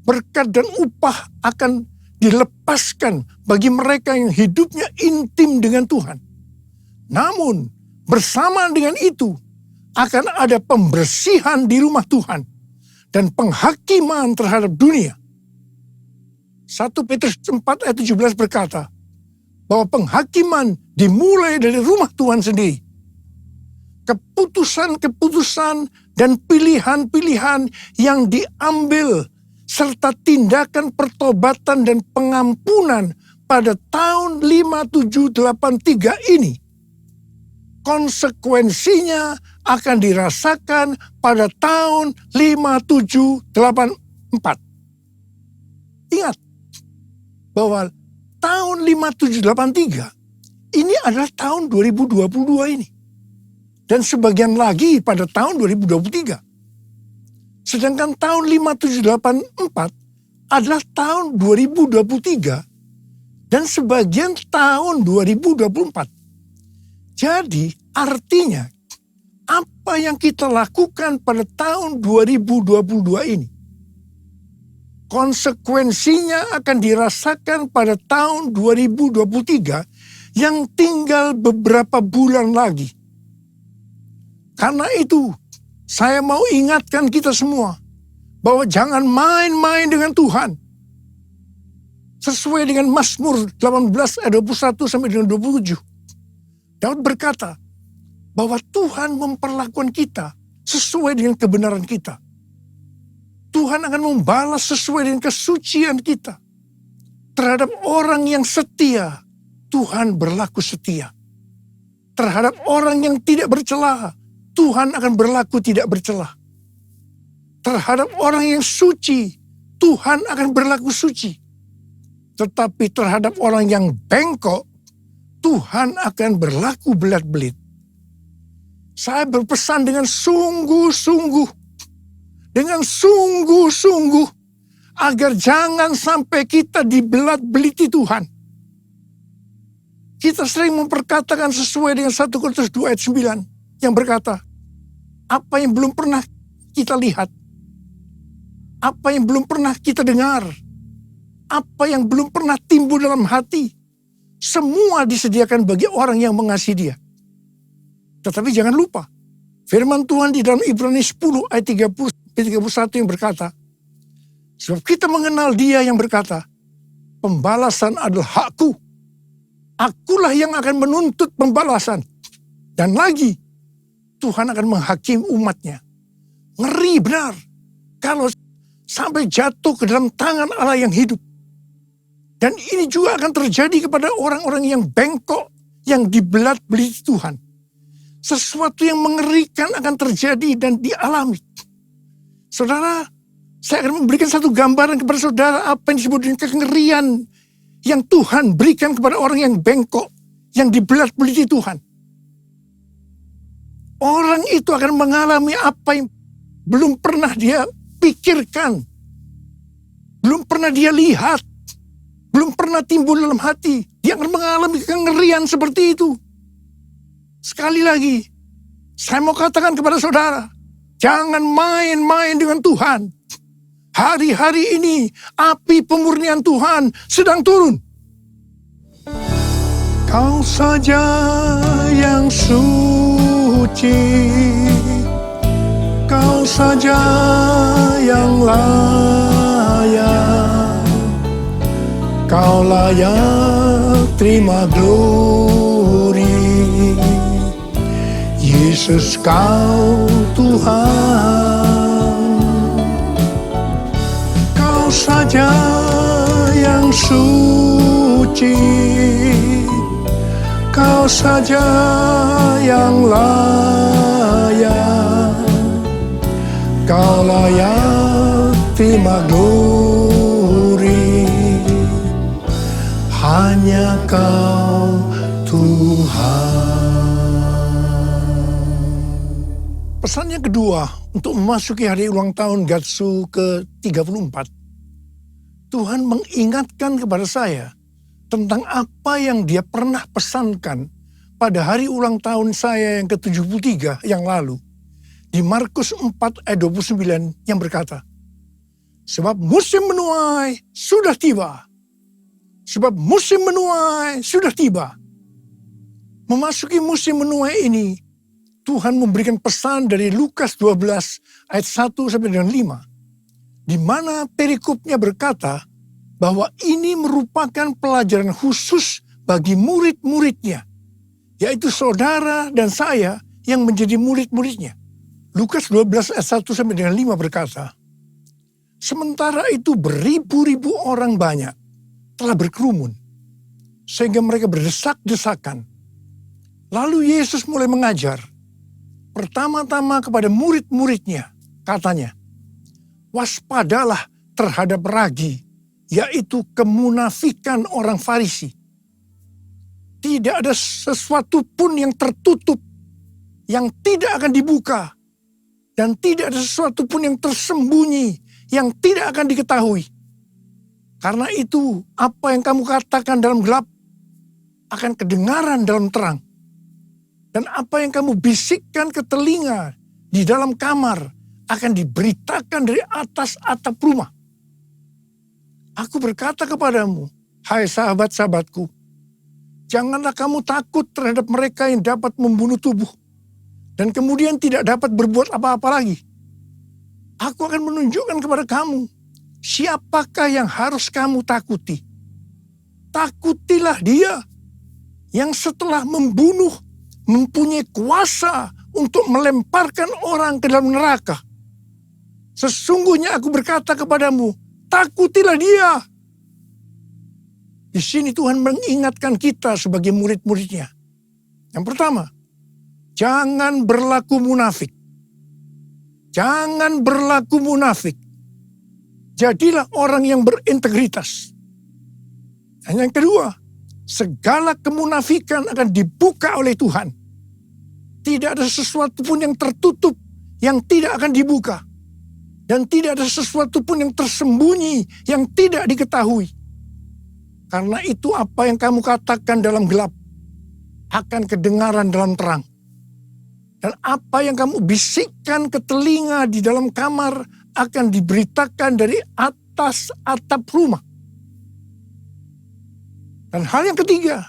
Berkat dan upah akan dilepaskan bagi mereka yang hidupnya intim dengan Tuhan. Namun, bersama dengan itu, akan ada pembersihan di rumah Tuhan dan penghakiman terhadap dunia. 1 Petrus 4 ayat 17 berkata bahwa penghakiman dimulai dari rumah Tuhan sendiri. Keputusan-keputusan dan pilihan-pilihan yang diambil serta tindakan pertobatan dan pengampunan pada tahun 5783 ini, konsekuensinya akan dirasakan pada tahun 5784. Ingat bahwa tahun 5783 ini adalah tahun 2022 ini. Dan sebagian lagi pada tahun 2023. Sedangkan tahun 5784 adalah tahun 2023 dan sebagian tahun 2024. Jadi artinya apa yang kita lakukan pada tahun 2022 ini, konsekuensinya akan dirasakan pada tahun 2023 yang tinggal beberapa bulan lagi. Karena itu, saya mau ingatkan kita semua bahwa jangan main-main dengan Tuhan. Sesuai dengan Mazmur 18 ayat 21 sampai dengan 27. Daud berkata bahwa Tuhan memperlakukan kita sesuai dengan kebenaran kita. Tuhan akan membalas sesuai dengan kesucian kita. Terhadap orang yang setia, Tuhan berlaku setia. Terhadap orang yang tidak bercela, Tuhan akan berlaku tidak bercela. Terhadap orang yang suci, Tuhan akan berlaku suci. Tetapi terhadap orang yang bengkok, Tuhan akan berlaku belat-belit. Saya berpesan dengan sungguh-sungguh, agar jangan sampai kita dibelat-beliti Tuhan. Kita sering memperkatakan sesuai dengan 1 Korintus 2 ayat 9 yang berkata, apa yang belum pernah kita lihat, apa yang belum pernah kita dengar, apa yang belum pernah timbul dalam hati, semua disediakan bagi orang yang mengasihi Dia. Tetapi jangan lupa, firman Tuhan di dalam Ibrani 10 ayat 30-31 yang berkata, sebab kita mengenal Dia yang berkata, pembalasan adalah hakku. Akulah yang akan menuntut pembalasan. Dan lagi, Tuhan akan menghakimi umatnya. Ngeri benar kalau sampai jatuh ke dalam tangan Allah yang hidup. Dan ini juga akan terjadi kepada orang-orang yang bengkok, yang dibelat-beliti Tuhan. Sesuatu yang mengerikan akan terjadi dan dialami. Saudara, saya akan memberikan satu gambaran kepada saudara apa yang disebut dengan kengerian yang Tuhan berikan kepada orang yang bengkok, yang dibelat-beliti Tuhan. Orang itu akan mengalami apa yang belum pernah dia pikirkan, belum pernah dia lihat, belum pernah timbul dalam hati. Dia akan mengalami kengerian seperti itu. Sekali lagi, saya mau katakan kepada saudara, jangan main-main dengan Tuhan. Hari-hari ini, api pemurnian Tuhan sedang turun. Kau saja yang suci, Kau saja yang layak, Kau layak terima glori. Yesus Kau Tuhan, Kau saja yang suci, Kau saja yang layak, Kau layak terima glori. Hanya Engkau Tuhan. Pesan yang kedua untuk memasuki hari ulang tahun Gatsu ke-34. Tuhan mengingatkan kepada saya tentang apa yang Dia pernah pesankan pada hari ulang tahun saya yang ke-73 yang lalu. Di Markus 4 ayat 29 yang berkata, sebab musim menuai sudah tiba. Sebab musim menuai sudah tiba. Memasuki musim menuai ini, Tuhan memberikan pesan dari Lukas 12 ayat 1 sampai dengan 5. Di mana perikopnya berkata bahwa ini merupakan pelajaran khusus bagi murid-muridnya. Yaitu saudara dan saya yang menjadi murid-muridnya. Lukas 12 ayat 1 sampai dengan 5 berkata, sementara itu beribu-ribu orang banyak telah berkerumun, sehingga mereka berdesak-desakan. Lalu Yesus mulai mengajar, pertama-tama kepada murid-muridnya, katanya, waspadalah terhadap ragi, yaitu kemunafikan orang Farisi. Tidak ada sesuatu pun yang tertutup, yang tidak akan dibuka, dan tidak ada sesuatu pun yang tersembunyi, yang tidak akan diketahui. Karena itu, apa yang kamu katakan dalam gelap, akan kedengaran dalam terang. Dan apa yang kamu bisikkan ke telinga di dalam kamar, akan diberitakan dari atas atap rumah. Aku berkata kepadamu, hai sahabat-sahabatku, janganlah kamu takut terhadap mereka yang dapat membunuh tubuh, dan kemudian tidak dapat berbuat apa-apa lagi. Aku akan menunjukkan kepada kamu siapakah yang harus kamu takuti. Takutilah Dia yang setelah membunuh mempunyai kuasa untuk melemparkan orang ke dalam neraka. Sesungguhnya aku berkata kepadamu, takutilah Dia. Di sini Tuhan mengingatkan kita sebagai murid-muridnya. Yang pertama, jangan berlaku munafik. Jangan berlaku munafik. Jadilah orang yang berintegritas. Dan yang kedua, segala kemunafikan akan dibuka oleh Tuhan. Tidak ada sesuatu pun yang tertutup yang tidak akan dibuka. Dan tidak ada sesuatu pun yang tersembunyi yang tidak diketahui. Karena itu apa yang kamu katakan dalam gelap akan kedengaran dalam terang. Dan apa yang kamu bisikkan ke telinga di dalam kamar akan diberitakan dari atas atap rumah. Dan hal yang ketiga,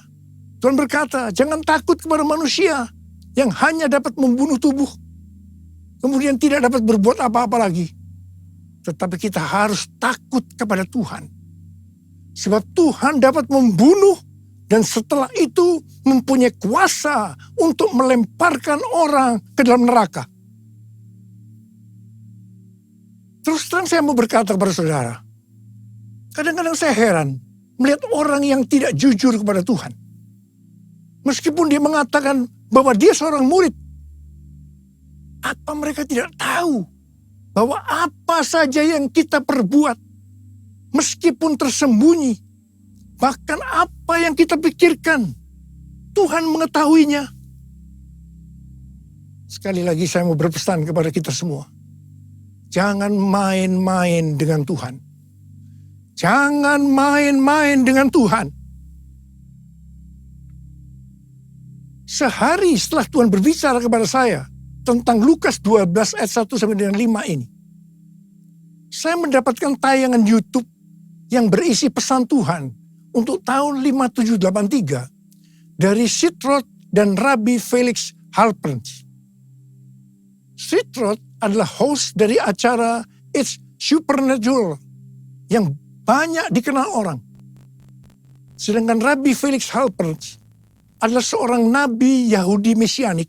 Tuhan berkata, jangan takut kepada manusia yang hanya dapat membunuh tubuh, kemudian tidak dapat berbuat apa-apa lagi. Tetapi kita harus takut kepada Tuhan. Sebab Tuhan dapat membunuh dan setelah itu mempunyai kuasa untuk melemparkan orang ke dalam neraka. Terus terang saya mau berkata kepada saudara, kadang-kadang saya heran melihat orang yang tidak jujur kepada Tuhan. Meskipun dia mengatakan bahwa dia seorang murid, apa mereka tidak tahu bahwa apa saja yang kita perbuat, meskipun tersembunyi, bahkan apa yang kita pikirkan, Tuhan mengetahuinya. Sekali lagi saya mau berpesan kepada kita semua. Jangan main-main dengan Tuhan. Jangan main-main dengan Tuhan. Sehari setelah Tuhan berbicara kepada saya tentang Lukas 12 ayat 1 sampai dengan 5 ini, saya mendapatkan tayangan YouTube yang berisi pesan Tuhan untuk tahun 5783 dari Sitroth dan Rabbi Felix Halperns. Sitroth adalah host dari acara It's Supernatural yang banyak dikenal orang. Sedangkan Rabbi Felix Halperns adalah seorang nabi Yahudi Mesianik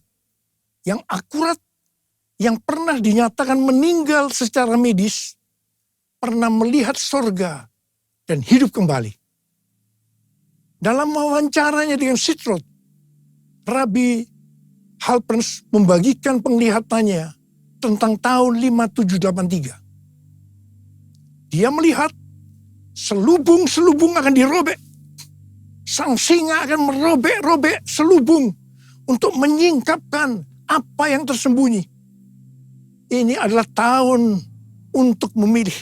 yang akurat, yang pernah dinyatakan meninggal secara medis, pernah melihat sorga dan hidup kembali. Dalam wawancaranya dengan Sitroth, Rabbi Halperns membagikan penglihatannya tentang tahun 5783. Dia melihat selubung-selubung akan dirobek. sang singa akan merobek-robek selubung untuk menyingkapkan apa yang tersembunyi. Ini adalah tahun untuk memilih.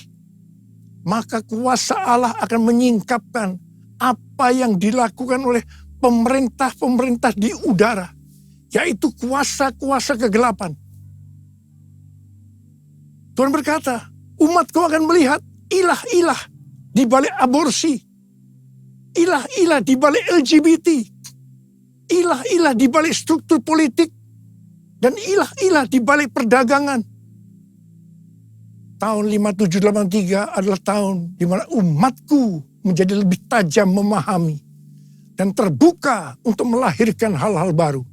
Maka kuasa Allah akan menyingkapkan apa yang dilakukan oleh pemerintah-pemerintah di udara, yaitu kuasa-kuasa kegelapan. Tuhan berkata, umatku akan melihat ilah-ilah di balik aborsi, ilah-ilah di balik LGBT, ilah-ilah di balik struktur politik, dan ilah-ilah di balik perdagangan. Tahun 5783 adalah tahun di mana umatku menjadi lebih tajam memahami dan terbuka untuk melahirkan hal-hal baru.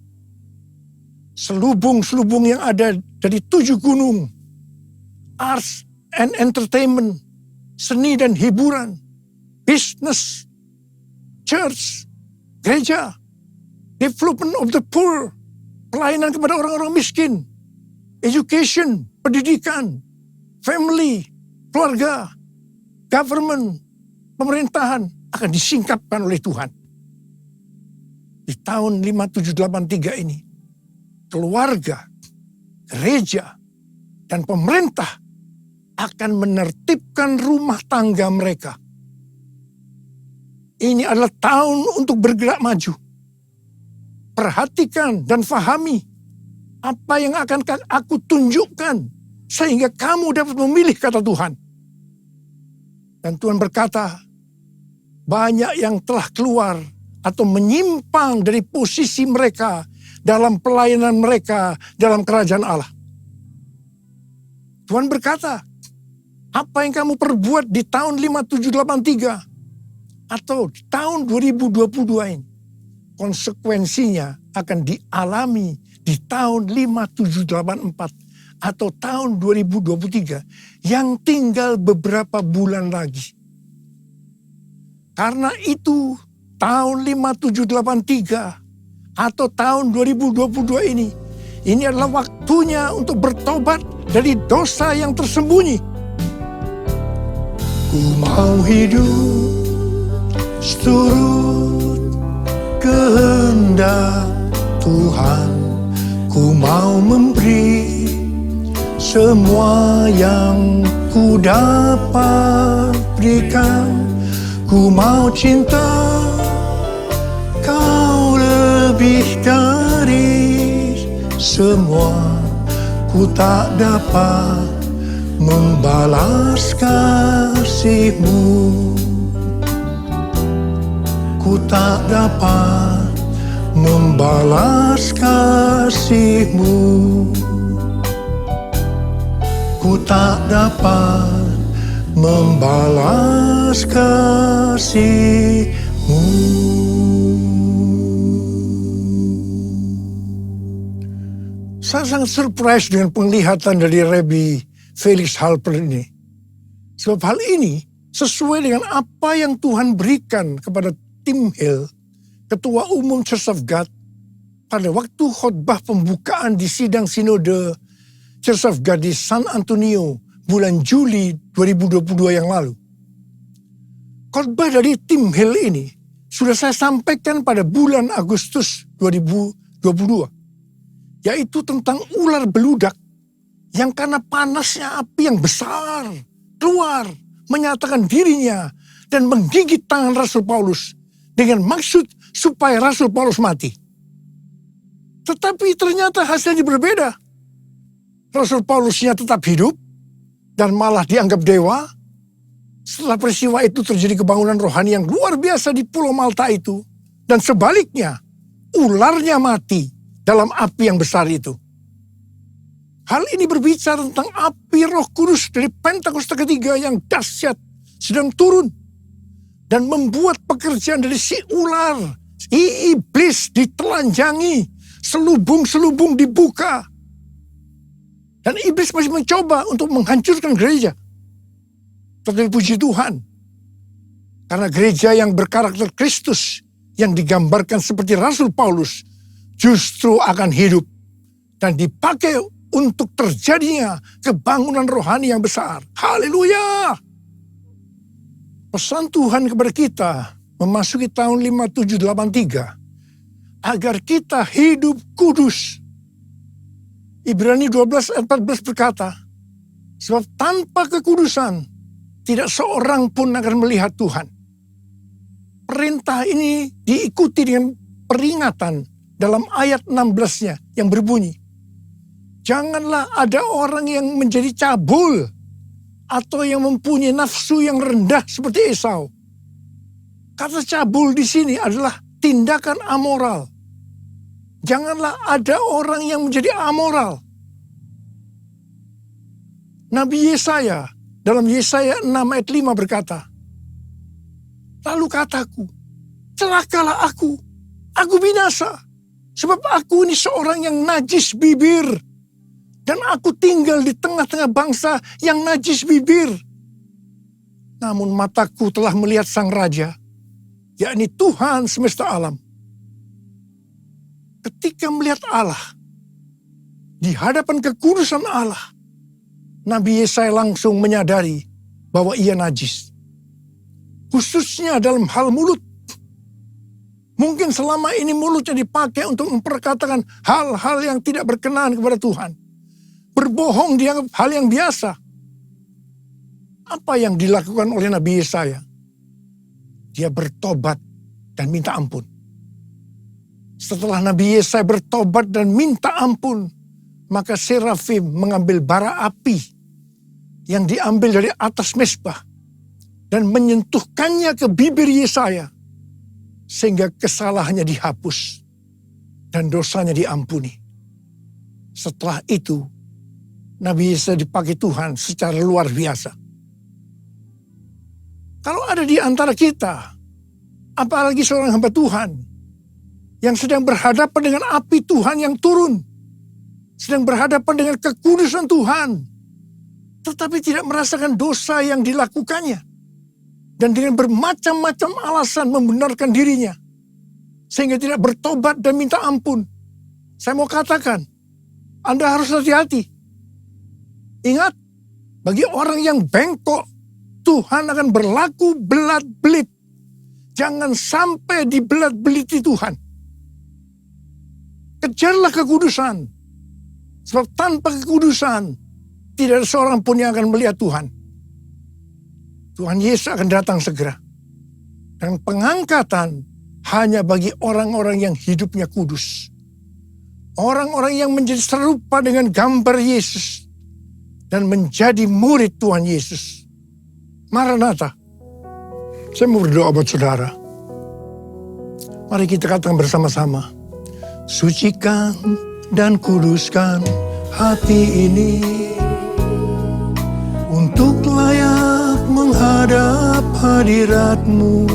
Selubung-selubung yang ada dari 7 gunung, arts and entertainment, seni dan hiburan, business, church, gereja, development of the poor, pelayanan kepada orang-orang miskin, education, pendidikan, family, keluarga, government, pemerintahan akan disingkapkan oleh Tuhan. Di tahun 5783 ini, keluarga, gereja, dan pemerintah akan menertibkan rumah tangga mereka. Ini adalah tahun untuk bergerak maju. Perhatikan dan fahami apa yang akan aku tunjukkan sehingga kamu dapat memilih, kata Tuhan. Dan Tuhan berkata, banyak yang telah keluar atau menyimpang dari posisi mereka dalam pelayanan mereka dalam kerajaan Allah. Tuhan berkata, apa yang kamu perbuat di tahun 5783 atau di tahun 2022 ini, konsekuensinya akan dialami di tahun 5784 atau tahun 2023 yang tinggal beberapa bulan lagi. Karena itu tahun 5783 atau tahun 2022 ini adalah waktunya untuk bertobat dari dosa yang tersembunyi. Ku mau hidup seturut kehendak Tuhan. Ku mau memberi semua yang ku dapat berikan. Ku mau cinta kau lebih dari semua. Ku tak dapat membalas kasih-Mu. Ku tak dapat membalas kasih-Mu. Ku tak dapat membalas kasih-Mu. Saya sangat surprise dengan penglihatan dari Rabbi Felix Halper ini. Sebab hal ini sesuai dengan apa yang Tuhan berikan kepada Tim Hill, Ketua Umum Church of God, pada waktu khotbah pembukaan di sidang sinode Church of God di San Antonio bulan Juli 2022 yang lalu. Khotbah dari Tim Hill ini sudah saya sampaikan pada bulan Agustus 2022, yaitu tentang ular beludak yang karena panasnya api yang besar keluar menyatakan dirinya dan menggigit tangan Rasul Paulus dengan maksud supaya Rasul Paulus mati. Tetapi ternyata hasilnya berbeda. Rasul Paulusnya tetap hidup dan malah dianggap dewa. Setelah peristiwa itu terjadi kebangunan rohani yang luar biasa di Pulau Malta itu. Dan sebaliknya, ularnya mati dalam api yang besar itu. Hal ini berbicara tentang api Roh Kudus dari Pentakosta ketiga yang dahsyat sedang turun. Dan membuat pekerjaan dari si ular, si iblis ditelanjangi, selubung-selubung dibuka. Dan iblis masih mencoba untuk menghancurkan gereja. Tetapi puji Tuhan, karena gereja yang berkarakter Kristus, yang digambarkan seperti Rasul Paulus, justru akan hidup dan dipakai untuk terjadinya kebangunan rohani yang besar. Haleluya! Pesan Tuhan kepada kita memasuki tahun 5783, agar kita hidup kudus. Ibrani 12 ayat 14 berkata, sebab tanpa kekudusan tidak seorang pun akan melihat Tuhan. Perintah ini diikuti dengan peringatan dalam ayat 16-nya yang berbunyi, janganlah ada orang yang menjadi cabul atau yang mempunyai nafsu yang rendah seperti Esau. Kata cabul di sini adalah tindakan amoral. Janganlah ada orang yang menjadi amoral. Nabi Yesaya dalam Yesaya 6 ayat 5 berkata, lalu kataku, celakalah aku binasa, sebab aku ini seorang yang najis bibir, dan aku tinggal di tengah-tengah bangsa yang najis bibir. Namun mataku telah melihat Sang Raja, yakni Tuhan semesta alam. Ketika melihat Allah, di hadapan kekudusan Allah, Nabi Yesaya langsung menyadari bahwa ia najis. Khususnya dalam hal mulut. Mungkin selama ini mulutnya dipakai untuk memperkatakan hal-hal yang tidak berkenan kepada Tuhan. Berbohong dianggap hal yang biasa. Apa yang dilakukan oleh Nabi Yesaya? Dia bertobat dan minta ampun. Setelah Nabi Yesaya bertobat dan minta ampun, maka serafim mengambil bara api yang diambil dari atas mezbah dan menyentuhkannya ke bibir Yesaya, sehingga kesalahannya dihapus dan dosanya diampuni. Setelah itu, Nabi Yesaya dipakai Tuhan secara luar biasa. Kalau ada di antara kita, apalagi seorang hamba Tuhan, yang sedang berhadapan dengan api Tuhan yang turun, sedang berhadapan dengan kekudusan Tuhan, tetapi tidak merasakan dosa yang dilakukannya, dan dengan bermacam-macam alasan membenarkan dirinya, sehingga tidak bertobat dan minta ampun. Saya mau katakan, Anda harus hati-hati. Ingat, bagi orang yang bengkok, Tuhan akan berlaku belat-belit. Jangan sampai dibelat-beliti Tuhan. Kejarlah kekudusan. Sebab tanpa kekudusan, tidak ada seorang pun yang akan melihat Tuhan. Tuhan Yesus akan datang segera. Dan pengangkatan hanya bagi orang-orang yang hidupnya kudus. Orang-orang yang menjadi serupa dengan gambar Yesus. Dan menjadi murid Tuhan Yesus. Maranatha. Saya mau berdoa buat saudara. Mari kita katakan bersama-sama. Sucikan dan kuduskan hati ini untuk layak menghadap hadirat-Mu.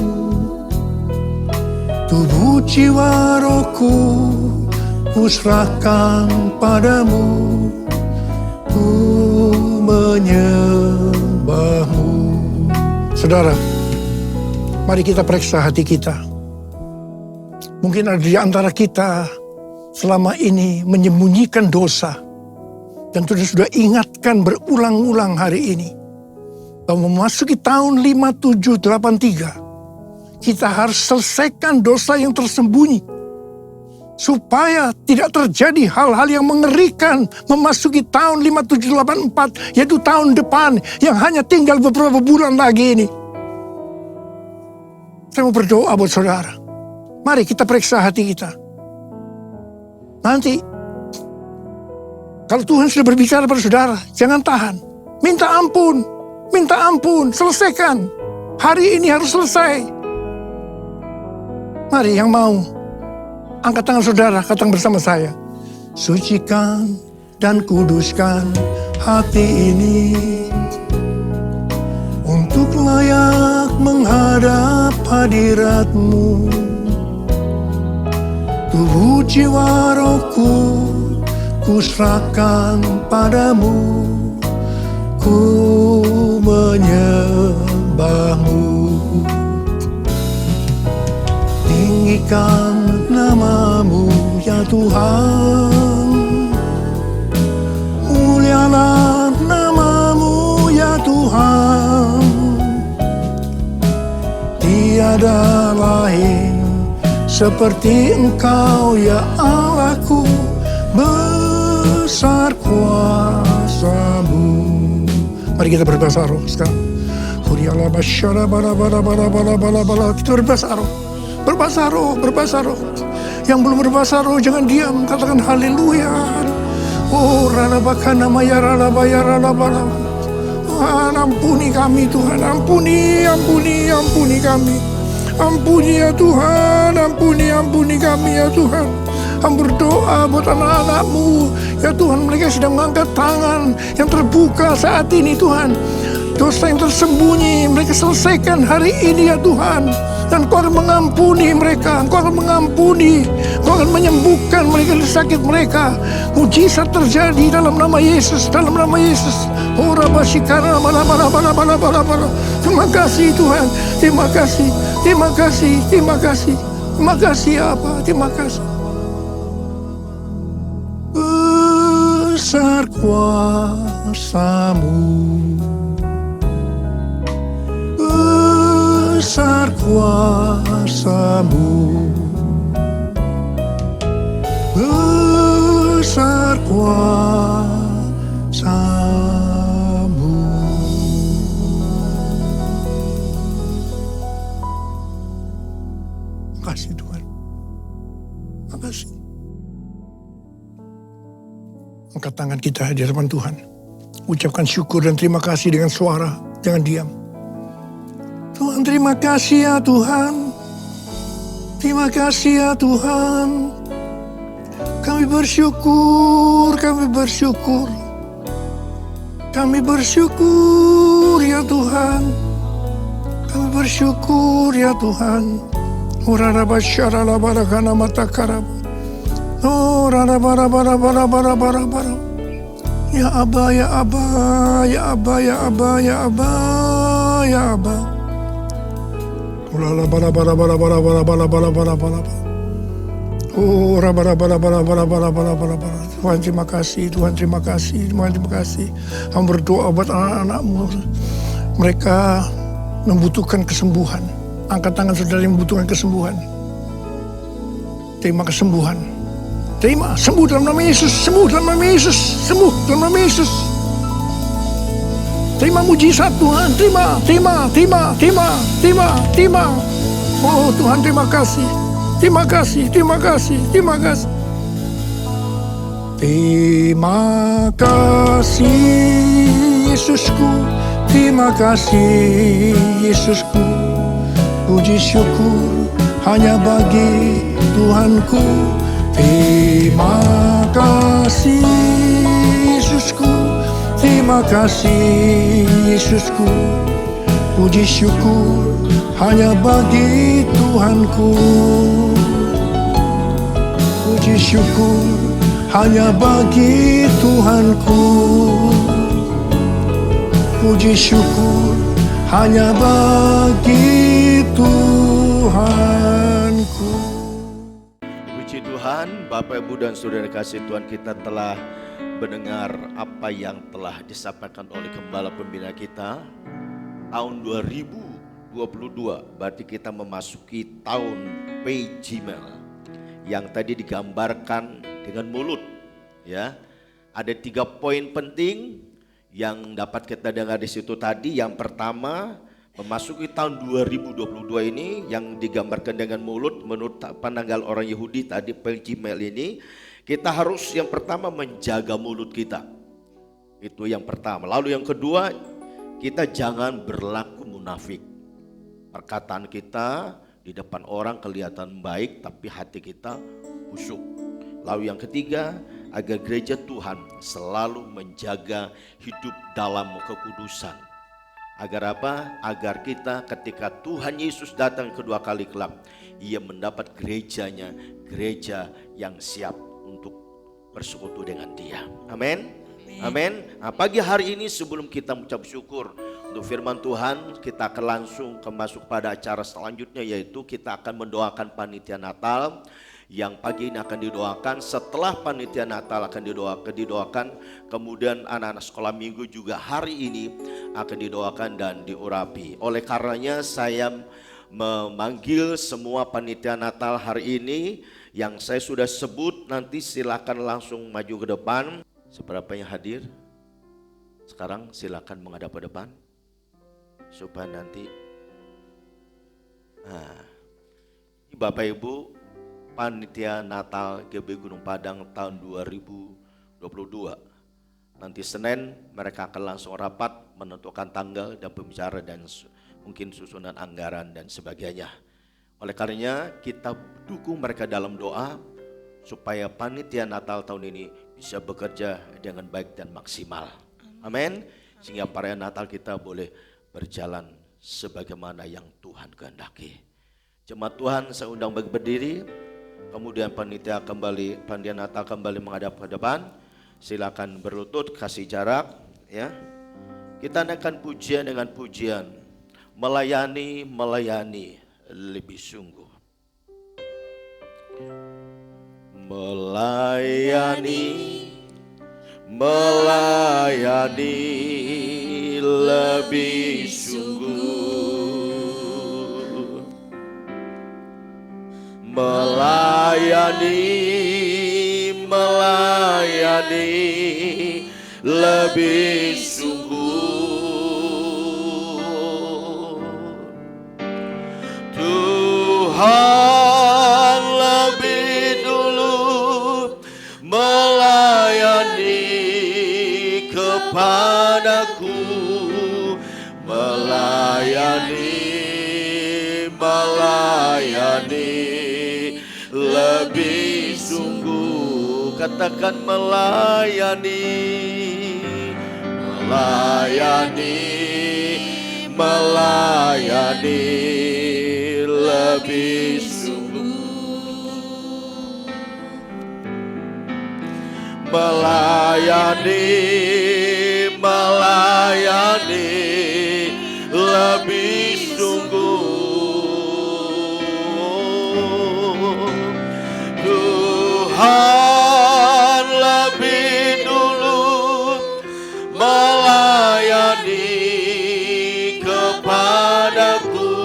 Tubuh jiwa rohku kuserahkan padamu, ku menyembah-Mu. Saudara, mari kita periksa hati kita. Mungkin ada di antara kita selama ini menyembunyikan dosa. Dan sudah ingatkan berulang-ulang hari ini. Bahwa memasuki tahun 5783. Kita harus selesaikan dosa yang tersembunyi. Supaya tidak terjadi hal-hal yang mengerikan memasuki tahun 5784. Yaitu tahun depan yang hanya tinggal beberapa bulan lagi ini. Saya mau berdoa buat saudara. Mari kita periksa hati kita. Nanti, kalau Tuhan sudah berbicara pada saudara, jangan tahan. Minta ampun, selesaikan. Hari ini harus selesai. Mari yang mau, angkat tangan saudara, katakan bersama saya. Sucikan dan kuduskan hati ini untuk layak menghadap hadirat-Mu. Tubuh jiwa rohku kuserahkan padamu, ku menyembah-Mu. Tinggikan nama-Mu ya Tuhan, mulialah nama-Mu ya Tuhan. tiada lain seperti Engkau ya Allahku, besar kuasa-Mu. Mari kita berbahasa roh sekarang. Huriala basyara bala bala bala bala bala bala. Kita berbahasa roh. Berbahasa roh, berbahasa roh. Yang belum berbahasa roh jangan diam, katakan haleluya. Oh, rala bakana maya rala baya rala bala. Tuhan, ampuni kami Tuhan, ampuni, ampuni, ampuni kami. Ampuni ya Tuhan, ampuni, ampuni kami ya Tuhan. Kami berdoa buat anak-anak-Mu ya Tuhan, mereka sedang mengangkat tangan yang terbuka saat ini Tuhan. Dosa yang tersembunyi mereka selesaikan hari ini ya Tuhan. Dan Kau akan mengampuni mereka, Kau akan mengampuni, Kau akan menyembuhkan mereka dari sakit mereka. Mujizat terjadi dalam nama Yesus, dalam nama Yesus. Ora basikara bala bala bala bala bala bala. Terima kasih Tuhan, terima kasih, terima kasih, terima kasih, terima kasih apa, terima kasih. Besar kuasa-Mu, besar kuasa-Mu, besar kuasa-Mu. Makasih Tuhan, makasih. Angkat tangan kita di hadapan Tuhan. Ucapkan syukur dan terima kasih dengan suara, jangan diam. Tuhan, terima kasih ya Tuhan. Terima kasih ya Tuhan. Kami bersyukur, kami bersyukur. Kami bersyukur ya Tuhan. Kami bersyukur ya Tuhan. Urara basyara la barakana matakarab. Oh, rara bara bara bara bara bara bara. Ya Aba, ya Aba, ya Aba, ya Aba, ya Aba, ya Aba. Ulala bara bara bara bara bara bara bara bara bara. Oh, rara bara bara bara bara bara bara bara bara. Tuhan terima kasih, Tuhan terima kasih, Tuhan terima kasih. Kami berdoa buat anak-anak-Mu. Mereka membutuhkan kesembuhan. Angkat tangan saudara yang membutuhkan kesembuhan. Terima kesembuhan. Terima, sembuh dalam nama Yesus, sembuh dalam nama Yesus, sembuh dalam nama Yesus. Terima mujizat Tuhan, terima, terima, terima, terima, terima, terima. Oh Tuhan terima kasih, terima kasih, terima kasih, terima kasih. Terima kasih Yesusku, terima kasih Yesusku. Puji syukur hanya bagi Tuhanku. Terima kasih Yesusku, terima kasih Yesusku. Puji syukur hanya bagi Tuhanku. Puji syukur hanya bagi Tuhanku. Puji syukur hanya bagi Tuhanku. Tuhan, Bapak, Ibu, dan Saudara kasih Tuhan, kita telah mendengar apa yang telah disampaikan oleh Gembala Pembina kita. Tahun 2022, berarti kita memasuki tahun Pejimel yang tadi digambarkan dengan mulut. Ya, ada 3 poin penting yang dapat kita dengar di situ tadi. Yang pertama, memasuki tahun 2022 ini yang digambarkan dengan mulut menurut pandangan orang Yahudi tadi Pejimel ini, kita harus yang pertama menjaga mulut kita. Itu yang pertama. Lalu yang kedua, kita jangan berlaku munafik. Perkataan kita di depan orang kelihatan baik tapi hati kita busuk. Lalu yang ketiga, agar gereja Tuhan selalu menjaga hidup dalam kekudusan. Agar apa? Agar kita ketika Tuhan Yesus datang kedua kali kelak, Ia mendapat gerejanya, gereja yang siap untuk bersekutu dengan Dia. Amin. Amin. Nah, pagi hari ini sebelum kita mengucap syukur untuk firman Tuhan, kita akan langsung masuk pada acara selanjutnya, yaitu kita akan mendoakan panitia Natal. Yang pagi ini akan didoakan, setelah panitia Natal akan didoakan, kemudian anak-anak sekolah minggu juga hari ini akan didoakan dan diurapi. Oleh karenanya saya memanggil semua panitia Natal hari ini. Yang saya sudah sebut, nanti silakan langsung maju ke depan. Seberapa yang hadir? Sekarang silakan menghadap ke depan supaya nanti ini Bapak Ibu panitia Natal GB Gunung Padang tahun 2022. Nanti Senin mereka akan langsung rapat menentukan tanggal dan pembicara dan mungkin susunan anggaran dan sebagainya. Oleh karenanya kita dukung mereka dalam doa supaya panitia Natal tahun ini bisa bekerja dengan baik dan maksimal. Amin. Sehingga perayaan Natal kita boleh berjalan sebagaimana yang Tuhan kehendaki. Jemaat Tuhan, saya undang berdiri. Kemudian panitia Natal kembali menghadap ke depan. Silakan berlutut, kasih jarak, ya. Kita naikkan pujian dengan pujian. Melayani lebih sungguh. Melayani lebih sungguh. Melayani lebih sungguh. Tuhan lebih dulu melayani kepadaku, melayani lebih sungguh. Katakan melayani lebih sungguh. Melayani lebih sungguh. Tuhan lebih dulu melayani kepadaku,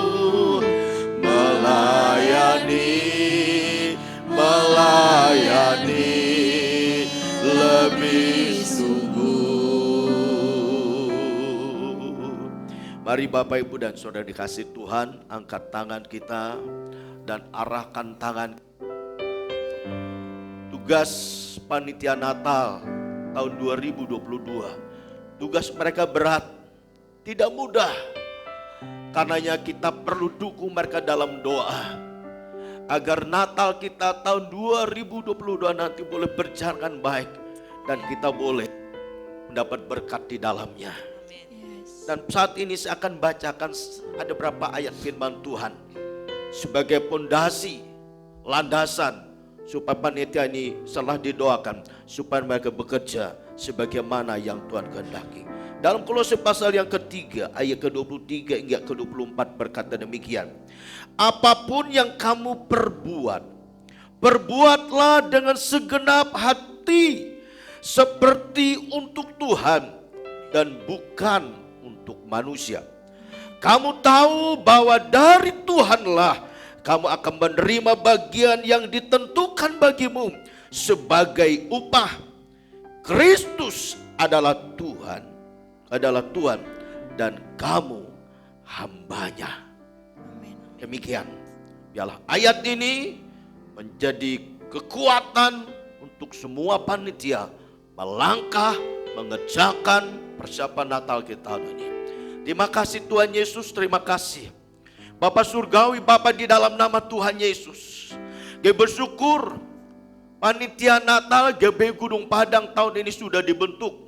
melayani lebih sungguh. Mari Bapak Ibu dan Saudara dikasih Tuhan, angkat tangan kita dan arahkan tangan. Tugas panitia Natal tahun 2022, tugas mereka berat, tidak mudah. Karenanya kita perlu dukung mereka dalam doa agar Natal kita tahun 2022 nanti boleh berjalan baik dan kita boleh mendapat berkat di dalamnya. Dan saat ini saya akan bacakan ada beberapa ayat firman Tuhan sebagai pondasi, landasan supaya panitia ini setelah didoakan supaya mereka bekerja sebagaimana yang Tuhan kehendaki. Dalam Kolose pasal yang ketiga ayat ke-23 hingga ke-24 berkata demikian. Apapun yang kamu perbuatlah dengan segenap hati seperti untuk Tuhan dan bukan untuk manusia. Kamu tahu bahwa dari Tuhanlah kamu akan menerima bagian yang ditentukan bagimu sebagai upah. Kristus adalah Tuhan dan kamu hambanya. Demikian. Biarlah ayat ini menjadi kekuatan untuk semua panitia melangkah mengerjakan persiapan Natal kita ini. Terima kasih Tuhan Yesus, terima kasih. Bapa Surgawi, Bapa di dalam nama Tuhan Yesus. Kami bersyukur panitia Natal GB Gunung Padang tahun ini sudah dibentuk.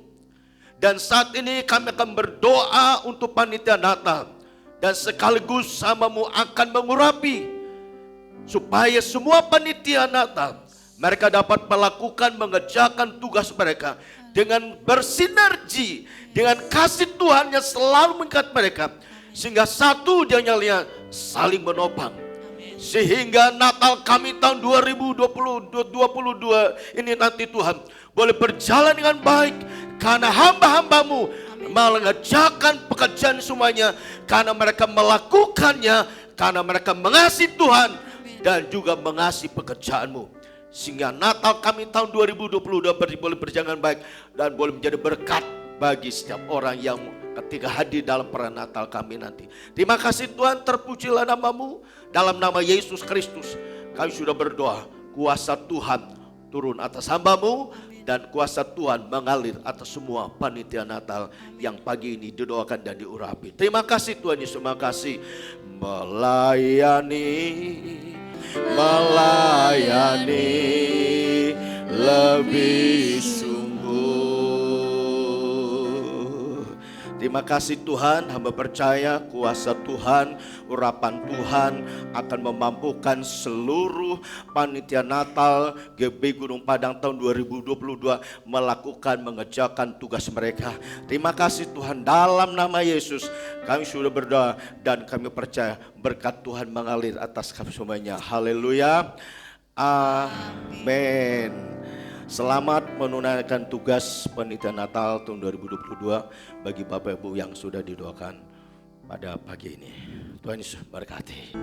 Dan saat ini kami akan berdoa untuk panitia Natal. Dan sekaligus samamu akan mengurapi supaya semua panitia Natal mereka dapat melakukan mengerjakan tugas mereka dengan bersinergi dengan kasih Tuhan yang selalu mengikat mereka, sehingga satu dan yang lain saling menopang. Sehingga Natal kami tahun 2022 ini nanti Tuhan boleh berjalan dengan baik karena hamba-hambamu mengerjakan pekerjaan semuanya, karena mereka melakukannya karena mereka mengasihi Tuhan dan juga mengasihi pekerjaan-Mu. Sehingga Natal kami tahun 2022 boleh berjalan baik dan boleh menjadi berkat bagi setiap orang yang ketika hadir dalam perayaan Natal kami nanti. Terima kasih Tuhan, terpujilah nama-Mu. Dalam nama Yesus Kristus kami sudah berdoa, kuasa Tuhan turun atas hamba-Mu dan kuasa Tuhan mengalir atas semua panitia Natal yang pagi ini didoakan dan diurapi. Terima kasih Tuhan Yesus, terima kasih. Melayani lebih sungguh. Terima kasih Tuhan, hamba percaya kuasa Tuhan, urapan Tuhan akan memampukan seluruh panitia Natal GB Gunung Padang tahun 2022 mengerjakan tugas mereka. Terima kasih Tuhan, dalam nama Yesus kami sudah berdoa dan kami percaya berkat Tuhan mengalir atas kami semuanya. Haleluya. Amin. Selamat menunaikan tugas panitia Natal tahun 2022 bagi Bapak Ibu yang sudah didoakan pada pagi ini. Tuhan Yesus berkati.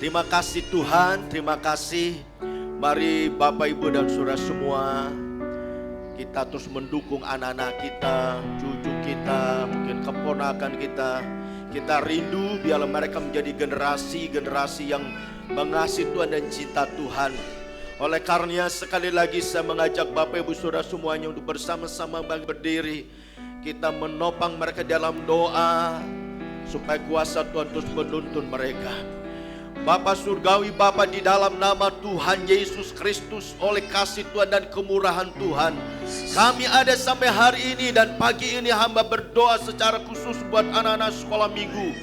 Terima kasih Tuhan, terima kasih. Mari Bapak Ibu dan Saudara semua, kita terus mendukung anak-anak kita, cucu kita, mungkin keponakan kita. Kita rindu biarlah mereka menjadi generasi yang mengasihi Tuhan dan cinta Tuhan. Oleh karenanya sekali lagi saya mengajak Bapak Ibu Saudara semuanya untuk bersama-sama berdiri. Kita menopang mereka dalam doa supaya kuasa Tuhan terus menuntun mereka. Bapa Surgawi, Bapa, di dalam nama Tuhan Yesus Kristus, oleh kasih Tuhan dan kemurahan Tuhan, kami ada sampai hari ini dan pagi ini hamba berdoa secara khusus buat anak-anak sekolah minggu.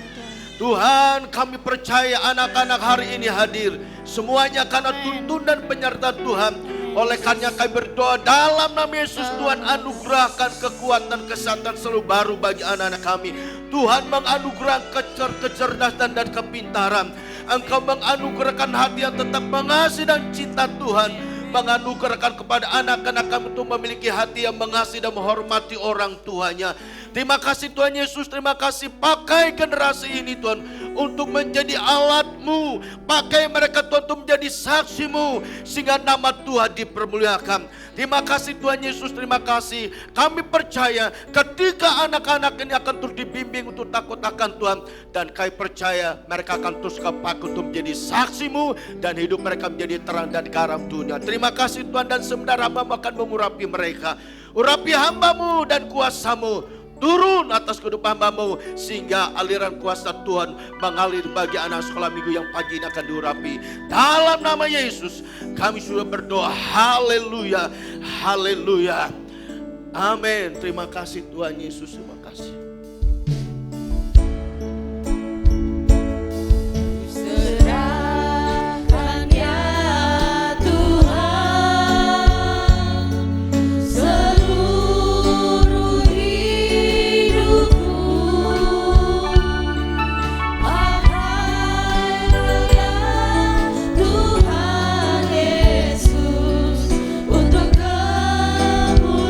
Tuhan, kami percaya anak-anak hari ini hadir semuanya karena tuntun dan penyertaan Tuhan. Oleh karena kami berdoa dalam nama Yesus, Tuhan anugerahkan kekuatan, kesehatan selalu baru bagi anak-anak kami. Tuhan menganugerahkan kecerdasan dan kepintaran. Engkau menganugerahkan hati yang tetap mengasihi dan cinta Tuhan. Menganugerahkan kepada anak-anak kami untuk memiliki hati yang mengasihi dan menghormati orang tuanya. Terima kasih Tuhan Yesus, terima kasih. Pakai generasi ini Tuhan untuk menjadi alat-Mu. Pakai mereka Tuhan untuk menjadi saksi-Mu, sehingga nama Tuhan dipermuliakan. Terima kasih Tuhan Yesus, terima kasih. Kami percaya ketika anak-anak ini akan terus dibimbing untuk takut akan Tuhan. Dan kami percaya mereka akan terus kepakai untuk menjadi saksi-Mu. Dan hidup mereka menjadi terang dan garam dunia. Terima kasih Tuhan, dan sebentar hamba akan mengurapi mereka. Urapi hamba-Mu dan kuasa-Mu turun atas kehidupan hamba-Mu, sehingga aliran kuasa Tuhan mengalir bagi anak sekolah minggu yang pagi ini akan diurapi. Dalam nama Yesus kami sudah berdoa. Haleluya, haleluya, amin. Terima kasih Tuhan Yesus, terima kasih. Serahkan ya Tuhan seluruh hidupku, pakailah Tuhan Yesus untuk kemuliaan-Mu.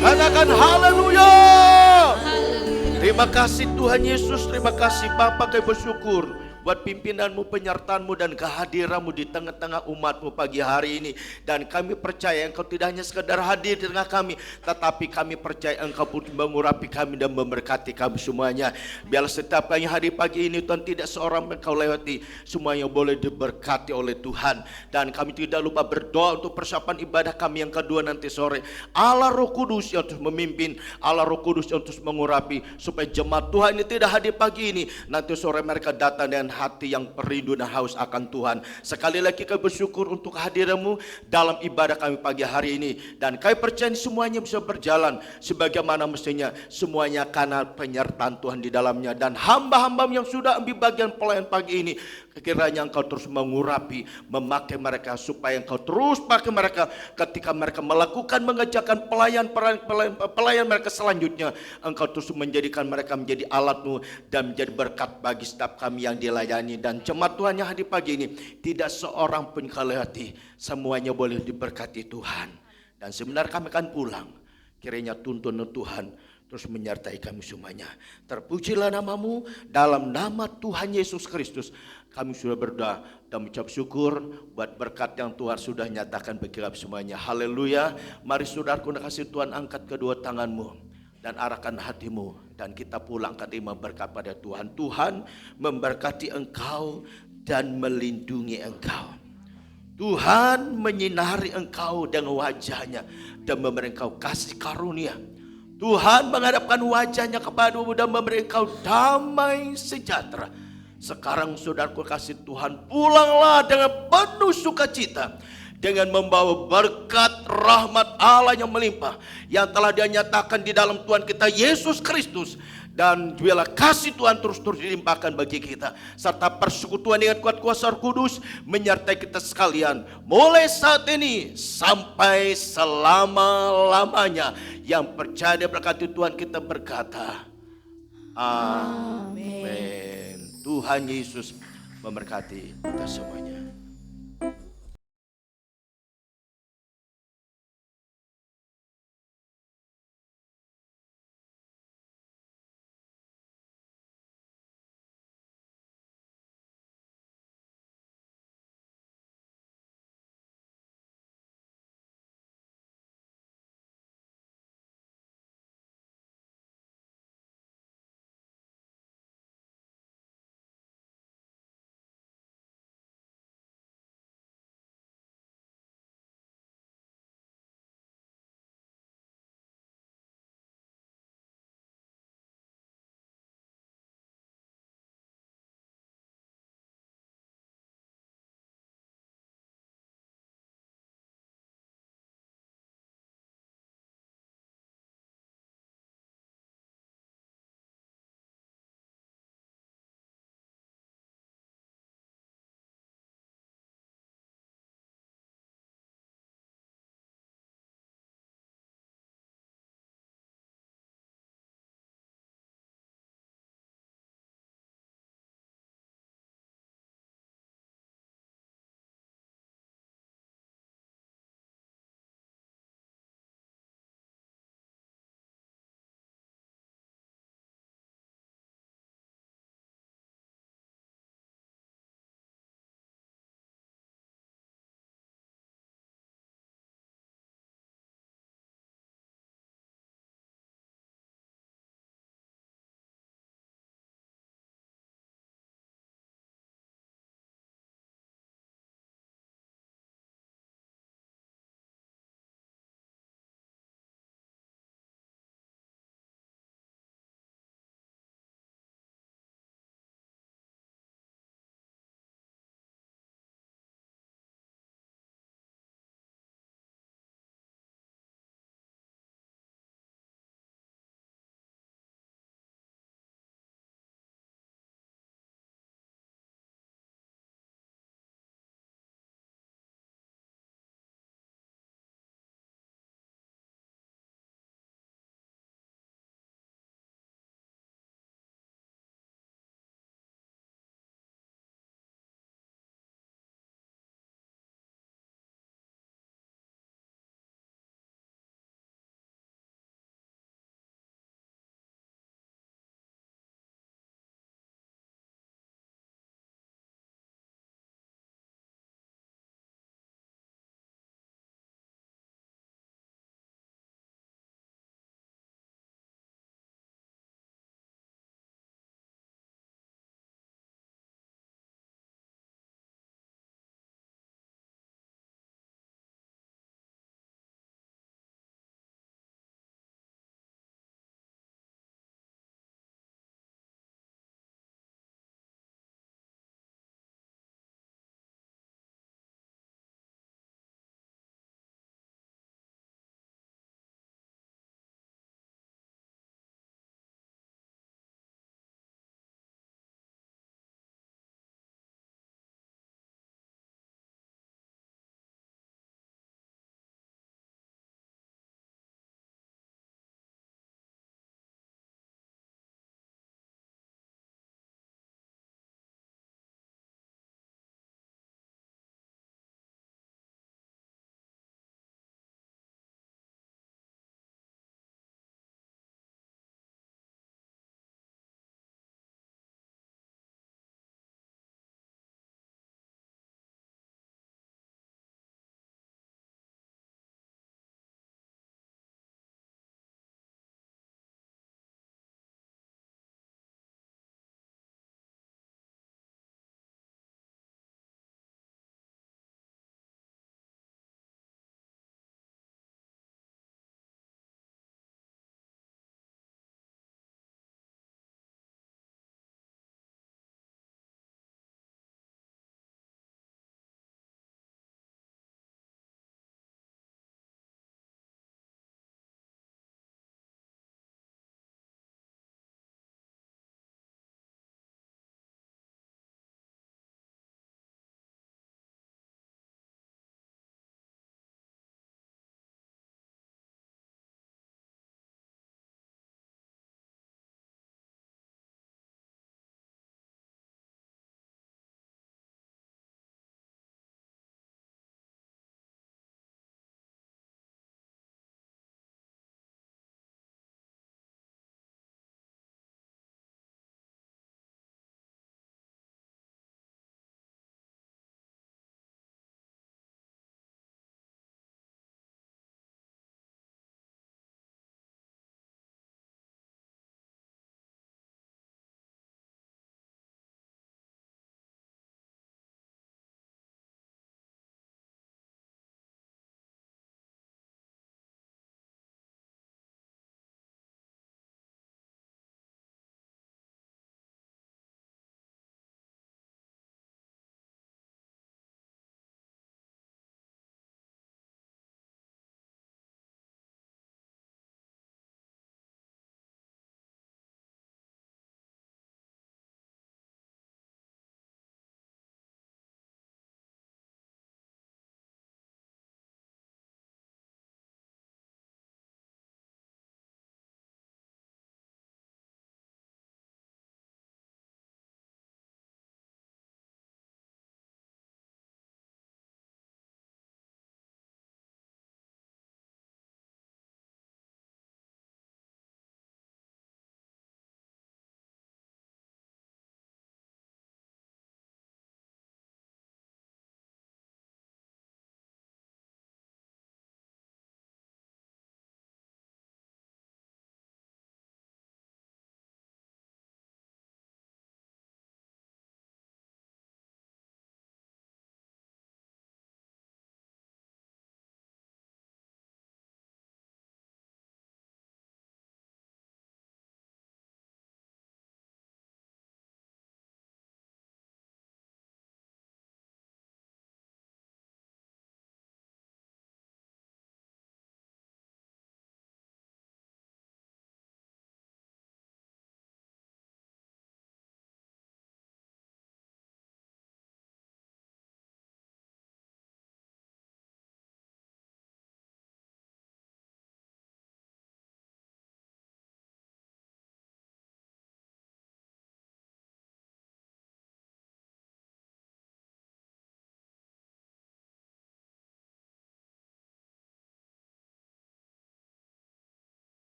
Katakan haleluya. Terima kasih Tuhan Yesus, terima kasih Bapa, kami bersyukur buat pimpinanmu, penyertaanmu dan kehadiranmu di tengah-tengah umatmu pagi hari ini. Dan kami percaya Engkau tidak hanya sekedar hadir di tengah kami, tetapi kami percaya Engkau pun mengurapi kami dan memberkati kami semuanya. Biarlah setiap kami hari pagi ini Tuhan, tidak seorang Engkau lewati, semuanya boleh diberkati oleh Tuhan. Dan kami tidak lupa berdoa untuk persiapan ibadah kami yang kedua nanti sore. Allah Roh Kudus yang terus memimpin, Allah Roh Kudus yang terus mengurapi, supaya jemaat Tuhan ini tidak hadir pagi ini, nanti sore mereka datang dengan hati yang rindu dan haus akan Tuhan. Sekali lagi kami bersyukur untuk kehadiranmu dalam ibadah kami pagi hari ini. Dan kami percaya semuanya bisa berjalan sebagaimana mestinya, semuanya karena penyertaan Tuhan di dalamnya. Dan hamba-hambamu yang sudah ambil bagian pelayan pagi ini, kiranya Engkau terus mengurapi, memakai mereka, supaya Engkau terus pakai mereka ketika mereka melakukan, mengerjakan pelayan mereka selanjutnya. Engkau terus menjadikan mereka menjadi alat-Mu dan menjadi berkat bagi setiap kami yang dilayani. Dan jemaat Tuhan yang hadir pagi ini, tidak seorang pun kelewati, semuanya boleh diberkati Tuhan. Dan sebenarnya kami akan pulang, kiranya tuntunan Tuhan terus menyertai kami semuanya. Terpujilah nama-Mu, dalam nama Tuhan Yesus Kristus kami sudah berdoa dan mengucap syukur buat berkat yang Tuhan sudah nyatakan bagi kami semuanya. Haleluya. Mari saudaraku kasih Tuhan, angkat kedua tanganmu dan arahkan hatimu, dan kita pulang terima berkat pada Tuhan. Tuhan memberkati engkau dan melindungi engkau. Tuhan menyinari engkau dengan wajahnya dan memberi engkau kasih karunia. Tuhan menghadapkan wajahnya kepadamu dan memberi engkau damai sejahtera. Sekarang saudaraku kasih Tuhan, pulanglah dengan penuh sukacita, dengan membawa berkat rahmat Allah yang melimpah, yang telah Dia nyatakan di dalam Tuhan kita Yesus Kristus. Dan biarlah kasih Tuhan terus-terus dilimpahkan bagi kita, serta persekutuan dengan kuat kuasa Roh Kudus menyertai kita sekalian, mulai saat ini sampai selama-lamanya. Yang percaya berkati Tuhan kita berkata, amin. Tuhan Yesus memberkati kita semuanya.